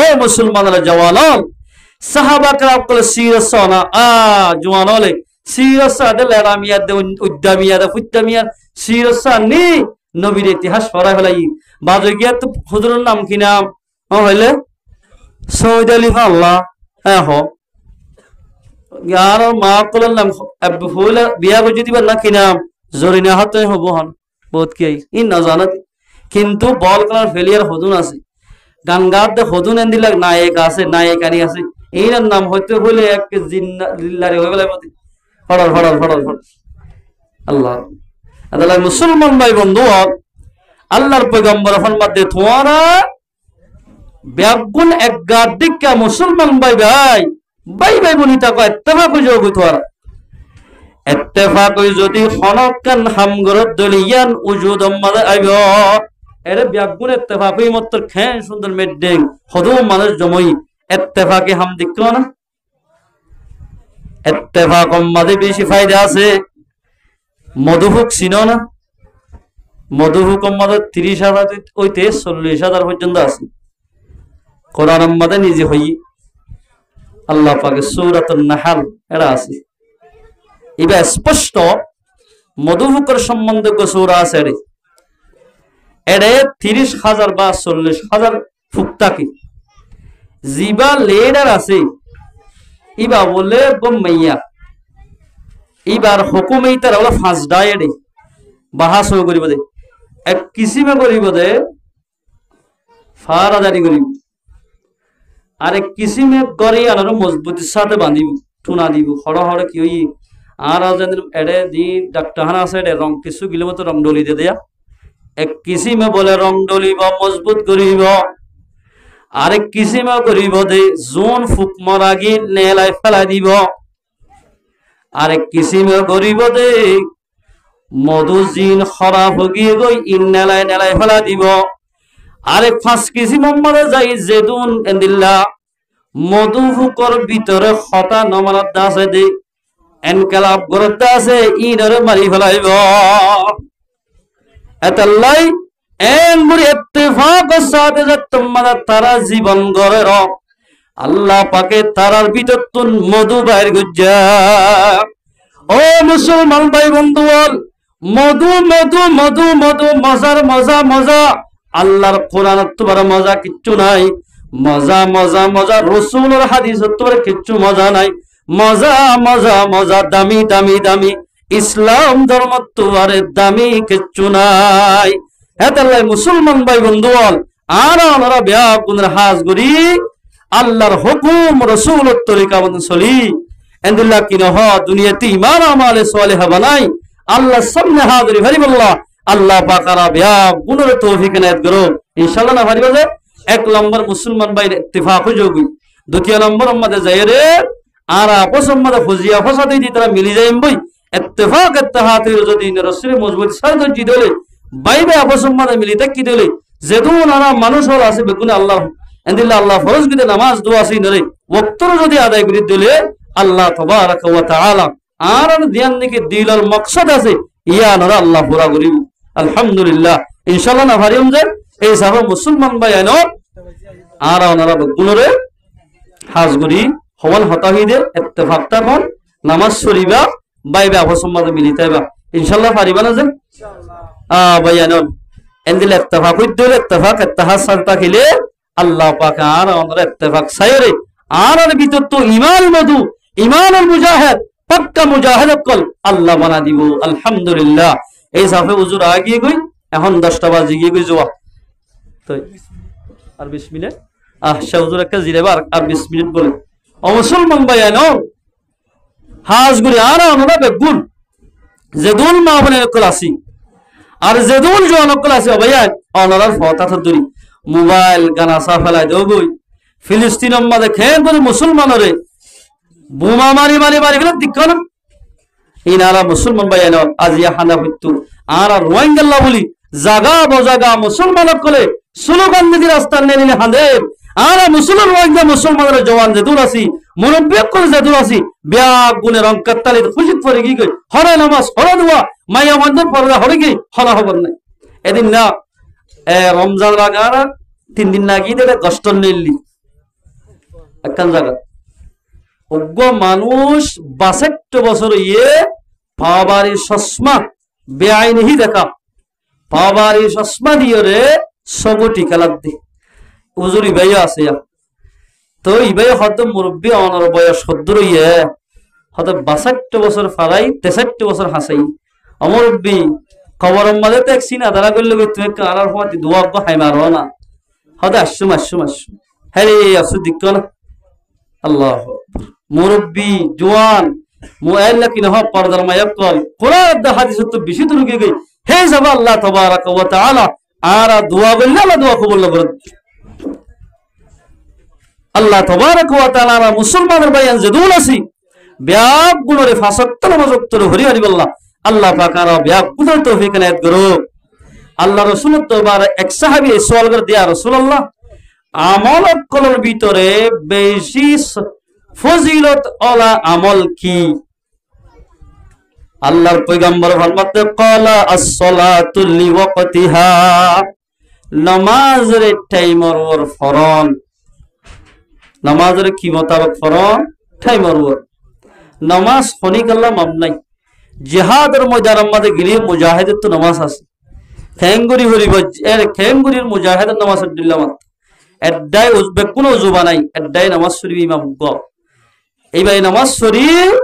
ও মুসলমানরা জওয়ানল, সাহাবা کرام কলে সিরাসনা জওয়ানলে সিরাসা দে লারামিয়া দে উদ্দামিয়া দে ফুদ্দামিয়া সিরাসা নি নবীর ইতিহাস পড়া হলাই বাজে গিয়া তো হুজুরের নাম কি নাম হইলে সৈয়দ আলী আল্লাহ হ্যাঁ হো यार মা কলের নাম আবু ফুলা বিয়া করে দিবা না কি নাম জরিনা হাতে হবো হন বহুত কি ইন না জানাত কিন্তু বল করার ফেলিয়ার হদুন আছে গঙ্গার দে হদুন এন্দিলা নায়ক আছে নায়কানি আছে এর নাম হইতে বলে এক জিন্না লিল্লাহি হয়ে গেল মতে ফড়ল ফড়ল ফড়ল ফড়ল আল্লাহ আল্লাহ মুসলমান ভাই বন্ধু আল্লাহর পয়গম্বর ফরমাত দে তোরা ব্যাগুন এক গাদিকা মুসলমান ভাই ভাই ভাই ভাই বনিতা কয় ইত্তেফাক যোগ তোরা ইত্তেফাক যদি খনকান হামগরত দলিয়ান উজুদম মাদা আইব এরে ব্যাগুন ইত্তেফাকই মত খেন সুন্দর মেডেং হদু মানুষ জমই ইত্তেফাকে হাম দেখতো না ইত্তেফাক মাদে বেশি ফায়দা আছে মধুহুক চিনো না মধুহুক মাদে 30,000 হইতে 40,000 পর্যন্ত আছে কোরআন মাদে নিজে হই আল্লাহ পাকের সূরাতুন নাহল এরা আছে ইবা স্পষ্ট মধুহুকের সম্বন্ধে সূরা আছে এরে 30,000 বা 40,000 ফুকতাকি জিবা লেডার আছে ইবা বলে গম্মাইয়া ইবার হুকুমেই তার ওলা ফাঁস ডায়েডে বাহাস করিব দে এক কিসিমে করিব দে ফারাদারি করিব আর এক কিসিমে গড়ি আনার মজবুতির সাথে বাঁধিব টুনা দিব হড় হড় কি হই আর এডে দি ডাক্তার হানা আছে এডে রং কিছু কিলোমিটার রং ডলি দে দেয়া এক কিসিমে বলে রং ডলিব মজবুত করিব আরেক কিসিমে করিব দে জোন ফুক মরাগি নেলাই ফেলাই দিব আরেক কিসিমে করিব দে মধু জিন খরাব হগিয়ে গই ইন নেলাই নেলাই ফেলাই দিব আরেক ফাঁস কিসিম মরে যাই জেদুন এন্দিল্লা মধু ফুকর ভিতরে হতা নমানত আছে দে এনকালাব গরত আছে ইনরে মারি ফেলাইব এতাল্লাই এন মুরি ইত্তেফাক সাথে যে তোমাদের তারা জীবন গড়ে র আল্লাহ পাকে তারার ভিতর তুন মধু বাইর গুজ্জা ও মুসলমান ভাই বন্ধু মধু মধু মধু মধু মজার মজা মজা আল্লাহর কোরআনত তোমার মজা কিচ্ছু নাই মজা মজা মজা রাসূলের হাদিসত তোমার কিচ্ছু মজা নাই মজা মজা মজা দামি দামি দামি ইসলাম ধর্ম তোমার দামি কিচ্ছু নাই এতাল্লাই মুসলমান ভাই বন্ধু আর আমরা ব্যাগুনের হাজ করি আল্লাহর হুকুম রাসূলের তরিকা মত চলি এন্দিল্লাহ কি নহ দুনিয়াতে ঈমান আমালে সালেহ বানাই আল্লাহ সামনে হাজির ভারিবাল্লাহ আল্লাহ পাকারা ব্যাগুনের তৌফিক এনায়েত করো ইনশাআল্লাহ না ভারিবা যে এক নম্বর মুসলমান ভাই ইত্তেফাক যোগী দ্বিতীয় নম্বর আমাদের যায়রে আর আপস আমাদের ফজিয়া ফসাতে দি তারা মিলি যাইম বই ইত্তেফাক ইত্তেহাতের যদি রাসূলের মজবুত সাথে জিদলে বাইবে আপসম্মাদে মিলিতে কি দিলে যেদুন আনা মানুষ হল আছে বেগুনে আল্লাহ এন্দিল্লাহ আল্লাহ ফরজ বিদে নামাজ দোয়া আছে নরে ওয়াক্তর যদি আদায় করে দিলে আল্লাহ তাবারাক ওয়া তাআলা আর ধ্যান দিকে দিলার মাকসাদ আছে ইয়া নরা আল্লাহ পুরা করিব আলহামদুলিল্লাহ ইনশাআল্লাহ না ভারিম যে এই সব মুসলমান ভাই আনো আর ওনারা বেগুনরে হাজগুরি হওয়াল হতাহিদে ইত্তেফাকটা কোন নামাজ শরীবা বাইবে আপসম্মাদে মিলিতাইবা ইনশাআল্লাহ পারিবা না যে ইনশাআল্লাহ বয়ানন এন্দিল ইত্তেফাক হইদলে ইত্তেফাক ইত্তেহাদ সালতা খেলে আল্লাহ পাক আর আমরা ইত্তেফাক সাইরে আর ভিতর তো ঈমান মধু ঈমানুল মুজাহিদ পাক্কা মুজাহিদ কল আল্লাহ বানা দিব আলহামদুলিল্লাহ এই সাফে হুজুর আগিয়ে গই এখন 10টা বাজে গিয়ে গই জোয়া তো আর 20 মিনিট শাহ হুজুর একটা জিরেবার আর 20 মিনিট বলে ও মুসলমান ভাইয়ানো হাজ গুরি আর আমরা বেগুন যেদুল মাহবুনের ক্লাসি আর যেদুল জোয়ান ক্লাসি ভাইয়া অনারার ফতা থদুরি মোবাইল গানা সা ফেলাই দেও গই ফিলিস্তিনের মাঝে খেয়ে করে মুসলমানরে বোমা মারি মারি মারি ফেলে দিক না ইনারা মুসলমান বাইন আজিয়া হানা হইতো আর রোহিঙ্গা বলি জাগা বজাগা মুসলমান কলে স্লোগান দিদি রাস্তা নিয়ে হাঁদের আর মুসলমান রোহিঙ্গা মুসলমানের জওয়ান যে দূর আছি মুরব্বী করে যে দূর আছি ব্যাগ গুনে রং কাত্তালি খুশি পরে কি কই হরে নামাজ হরে দোয়া মাইয়া মন্দির পরে হরে কি হলা খবর নাই এদিন না রমজান লাগার 3 দিন লাগি দেবে কষ্ট নিলি একখান জায়গা অজ্ঞ মানুষ 62 বছর ইয়ে পাবারি চশমা বেআইনিহি দেখা পাবারি চশমা দিয়ে রে সবটি খেলার দি উজুর ইবাই আছে তো ইবাই হয়তো মুরব্বী অনর বয়স সদ্দুর ইয়ে হয়তো 62 বছর ফারাই 63 বছর হাসাই অমরব্বী খবর মাঝে তো এক সিনা দাঁড়া করলে তুমি কারার হওয়া দোয়া হাই মারো না হয়তো আসছুম হ্যাঁ রে আসু দিক না আল্লাহ মুরব্বী জওয়ান মুআল্লা কি নহ পর্দার মায়াকল কোরআন দা হাদিস তো বেশি দূর গই হে যাব আল্লাহ তাবারাক ওয়া তাআলা আর দোয়া বললে আল্লাহ দোয়া কবুল করে আল্লাহ তাবারাক ওয়া তাআলা মুসলমানের বায়ান জদুল আছি ব্যাগ গুণরে ফাসাক্ত নামাজক্ত হরি হরি বল্লাহ আল্লাহ পাক আর ব্যাগ গুণর তৌফিক নায়াত করো আল্লাহ রাসূল দরবার এক সাহাবী সওয়াল করে দিয়া রাসূলুল্লাহ আমল কলর ভিতরে বেশি ফজিলত ওলা আমল কি আল্লাহর পয়গম্বর ফরমাতে ক্বালা আস-সালাতু লিওয়াক্তিহা নামাজের টাইমর ওর ফরন নামাজের কি মোতাবেক ফরন টাইমর ওর নামাজ খনিকাল্লাহ মামনাই জিহাদের ময়দানের মধ্যে গিয়ে মুজাহিদের তো নামাজ আছে খেঙ্গুরি হরিব এর খেঙ্গুরির মুজাহিদের নামাজ দিল্লামাত এডাই উজবে কোনো উজুবা নাই এডাই নামাজ শরীফ ইমাম গ এইবার নামাজ শরীফ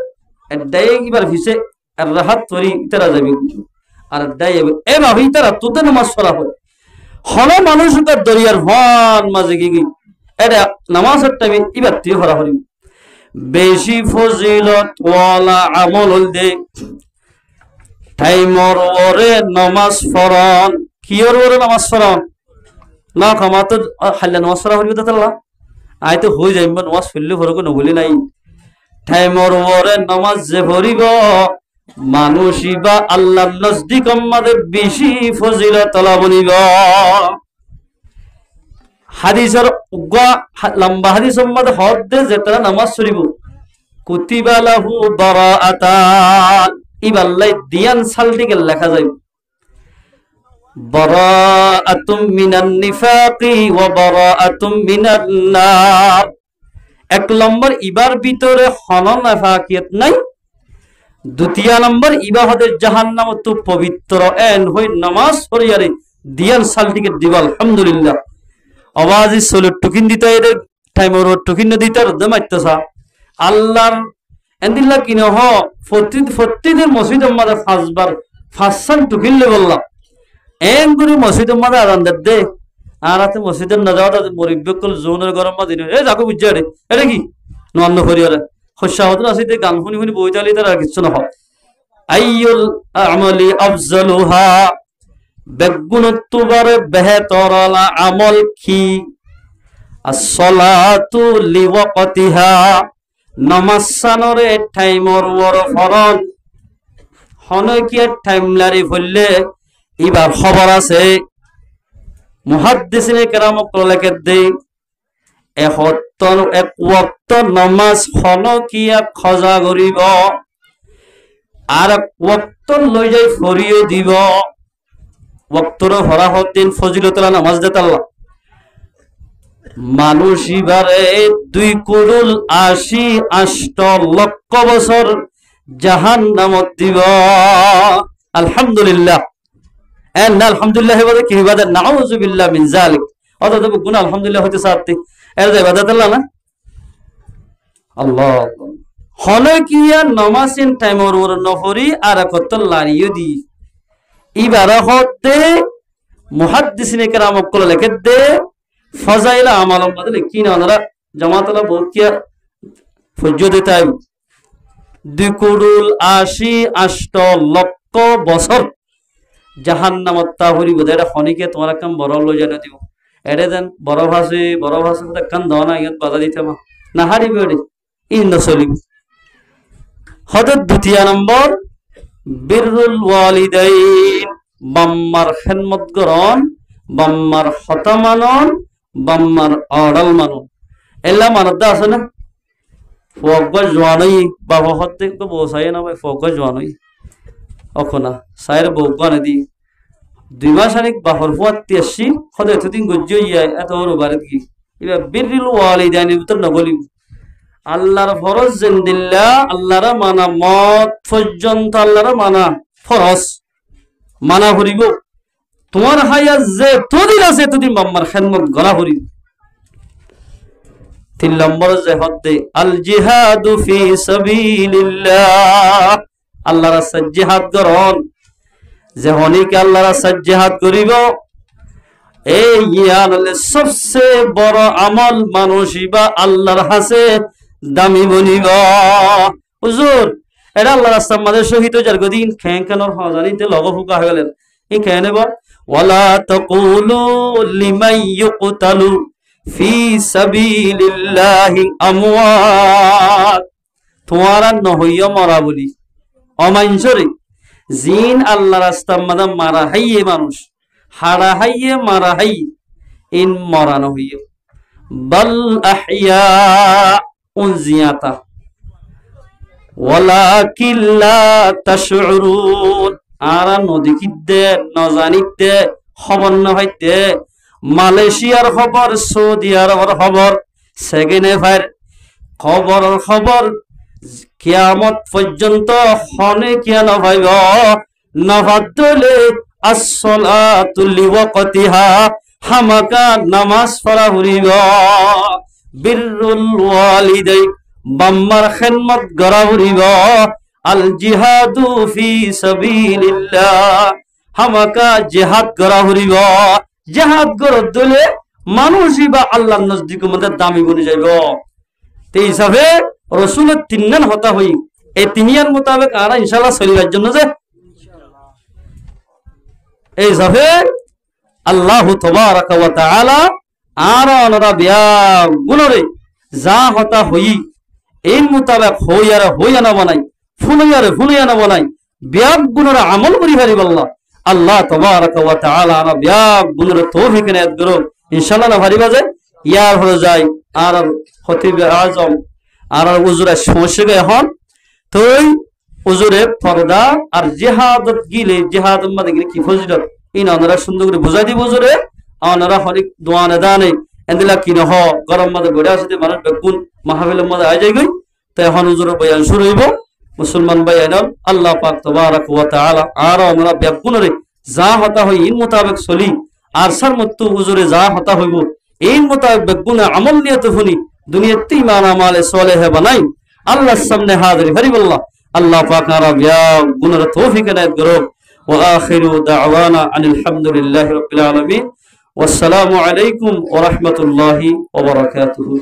এডাই কিবার ভিসে আর রাহাত তরি ইতারা যাবে আর এডাই এই ভাবি ইতারা তোদের নামাজ পড়া হয় হল মানুষের দরিয়ার ভান মাঝে গিয়ে এটা নামাজের টাইমে ইবার তুই ভরা হরি বেশি ফজিলত ওয়ালা আমল হল দে টাইমর ওরে নামাজ ফরন কিয়র ওরে নামাজ ফরন না ক্ষমা তো হাল্লা নামাজ পড়া হরিব তাল্লাহ আই তো হয়ে যাইব নামাজ ফেললে ভরক নবলি নাই টাইমর ওরে নামাজ যে ভরিব মানুষই বা আল্লাহর নজদিক আমাদের বেশি ফজিলত লাভ নিব হাদিসের লম্বা হাদিসের মধ্যে হদ্দে যেটা নামাজ পড়িব কুতিবা লাহু বারাআতান ইবাল্লাই দিয়ান সালটিকে লেখা যাইব বারাআতুম মিনান নিফাকি ওয়া বারাআতুম মিনান নার এক নম্বর ইবার ভিতরে হনন নাফাকিয়ত নাই দ্বিতীয় নম্বর ইবাহদের জাহান্নাম তো পবিত্র এন হই নামাজ পড়িয়ারে দিয়ান সালটিকে দিব আলহামদুলিল্লাহ আওয়াজি সলে টুকিন দিতে এর টাইম ওর টুকিন দিতে দমাইতেছা আল্লাহর এন্দিল্লাহ কিনো হ প্রতিদিন মসজিদের মধ্যে পাঁচবার ফাঁসান টুকিন লে বললাম এন করে মসজিদের মধ্যে আদান দে আর হাতে মসজিদের না যাওয়াটা মরিব্যকল জোনের গরম মধ্যে এ যাকো বুঝছে রে এটা কি নন্ন করিয়ারে খসাহত আছে গান শুনি শুনি বই তালি তার আর কিছু না হয় আইয়ুল আমালি আফজালুহা বেগুণত্ববারে বেহতর আমল কি as-salatu liwaqtiha নামাজ সানরে টাইমর ওর ফরন হনকিয়া টাইম লারি ফললে এবার খবর আছে মুহাদ্দিসিনে কেরাম লেখে দে এক ওয়াক্ত নামাজ হনকিয়া খজা করিব আর এক ওয়াক্ত লৈ যাই ফরিয়ে দিব ওয়াক্তর ফরাহদ্দিন ফজিলতুল্লাহ নামাজ দেতাল্লাহ মানুষ এবারে 2,80,08,00,000 বছর জাহান্নামত দিব আলহামদুলিল্লাহ এন্ড আলহামদুলিল্লাহ বলে কি ইবাদত নাউযুবিল্লাহ মিন যালিক অর্থাৎ গুণ আলহামদুলিল্লাহ হইতে সাথে এর ইবাদত আল্লাহ না আল্লাহ হলে কি নামাজিন টাইমর ওর নফরি আর কত লারিও দি ইবারা হতে মুহাদ্দিসিনে কেরাম কল লেখে দে ফজাইলা আমাল বদলে কি না ওনারা জামাতলা বলকিয়া ফজদে তাই 2,80,08,00,000 বছর জাহান্নামত তাহরি বদে এটা খনিকে তোমার কাম বড় লই জানা দিব এড়ে দেন বরফ আছে কান দনা ইয়াত বাধা দিতে মা না হারিবে এড়ে ই নচলিব হদত দ্বিতীয় নম্বর বিররুল ওয়ালিদাইন বাম্মার খেদমত করন বাম্মার হতা মানন বাম্মার অড়াল মানন এলা মানদা আছে না ফক জোয়ানই বাবা হতে তো বসাই না ভাই ফক জোয়ানই অখনা সাইর বৌগানে দি 2 মাস আনিক বাহর ফুয়াতি আসি হদে এতদিন গজ্জ ইয়াই এত ওর বাড়িতে কি এবার বিররুল ওয়ালিদাইন ভিতর নগলি আল্লাহর ফরজ জিন্দিল্লাহ আল্লাহর মানা মত পর্যন্ত আল্লাহর মানা ফরজ মানা করিব তোমার হায়াত যে তদিন আছে তদিন বাম্মার খেদমত গলা করিব 3 নম্বর যে হদে আল জিহাদু ফি সাবিলিল্লাহ আল্লাহর রাস্তায় জিহাদ করন যে হনিকে আল্লাহর রাস্তায় জিহাদ করিব এই ইয়ান হলে সবচেয়ে বড় আমল মানুষই বা আল্লাহর হাসে দামি বনিব হুজুর এটা আল্লাহর রাস্তার মাঝে শহীদ যার গদিন খেঁকানোর হজানিতে লগ ফুকা হয়ে গেলেন এই খেয়ে নেব ওয়ালা তাকুলু লিমান ইউকতালু ফি সাবিলিল্লাহি আমওয়াত তোমারা নহইয়া মরা বলি অমাইনসরে জিন আল্লাহর রাস্তার মাঝে মারা হাইয়ে মানুষ হারা হাইয়ে মারা হাই ইন মরা নহইয়া বাল আহইয়া উনজিয়াতা ওয়ালাকিন লা তাশউরুন আরা নদী কিদে নজানিতে খবর না হইতে মালয়েশিয়ার খবর সৌদি আরবের খবর সেকেন্ডে ফার খবর কিয়ামত পর্যন্ত হনে কিয়া নভাইব নভাদলে আসসালাতু লিওয়াক্তিহা হামাকা নামাজ পড়া হরিব বিররুল ওয়ালিদাইন বাম্মার খেদমত গড়া হরিব আল জিহাদু ফি সাবিলিল্লাহ হামাকা জিহাদ গড়া হরিব জিহাদ গড় দলে মানুষই বা আল্লাহর নজদিকের মধ্যে দামি বনে যাইব তে হিসাবে রাসূলের 3 নান হতা হই এই 3 ইয়ার মোতাবেক আরা ইনশাআল্লাহ চলিবার জন্য যে এই হিসাবে আল্লাহ তাবারাকা ওয়া তাআলা আর ওনারা বিয়া গুণরে যা হতা হই এই মোতাবেক হইয়া না বানাই ফুলাইয়া না বানাই বিয়া গুণরে আমল করি পারিব আল্লাহ তাবারাকা ওয়া তাআলা আর বিয়া গুণরে তৌফিক ইনায়াত করো ইনশাআল্লাহ না পারিবা যে ইয়ার হলো যায় আর খতিব আজম আর হুজুরে সমস্যা এখন তুই হুজুরে পর্দা আর জিহাদত গিলে জিহাদ মধ্যে গিলে কি ফজিলত ইন ওনারা সুন্দর করে বুঝাই দিব হুজুরে ওনারা হরিক দোয়া না দানে এন্দিলা কি নহ গরম মধ্যে গড়ে আসতে মানুষ বেগুন মাহফিলের মধ্যে আই যাই গই তো এখন হুজুরের বয়ান শুরু হইব মুসলমান ভাই আইনাল আল্লাহ পাক তাবারাকা ওয়া তাআলা আর ওনারা বেগুনরে যা হতা হই ইন মোতাবেক চলি আর সার মত হুজুরে যা হতা হইব এই মোতাবেক বেগুন আমল নিয়ে তো শুনি দুনিয়াতে ঈমান আমালে সালেহ বানাই আল্লাহর সামনে হাজির হরিবল্লাহ আল্লাহ পাক আর বিয়া গুণের তৌফিক ইনায়াত করো ওয়া আখিরু দাওয়ানা আনিল হামদুলিল্লাহি রাব্বিল আলামিন ওয়াসসালামু আলাইকুম ওয়া রাহমাতুল্লাহি ওয়া বারাকাতুহু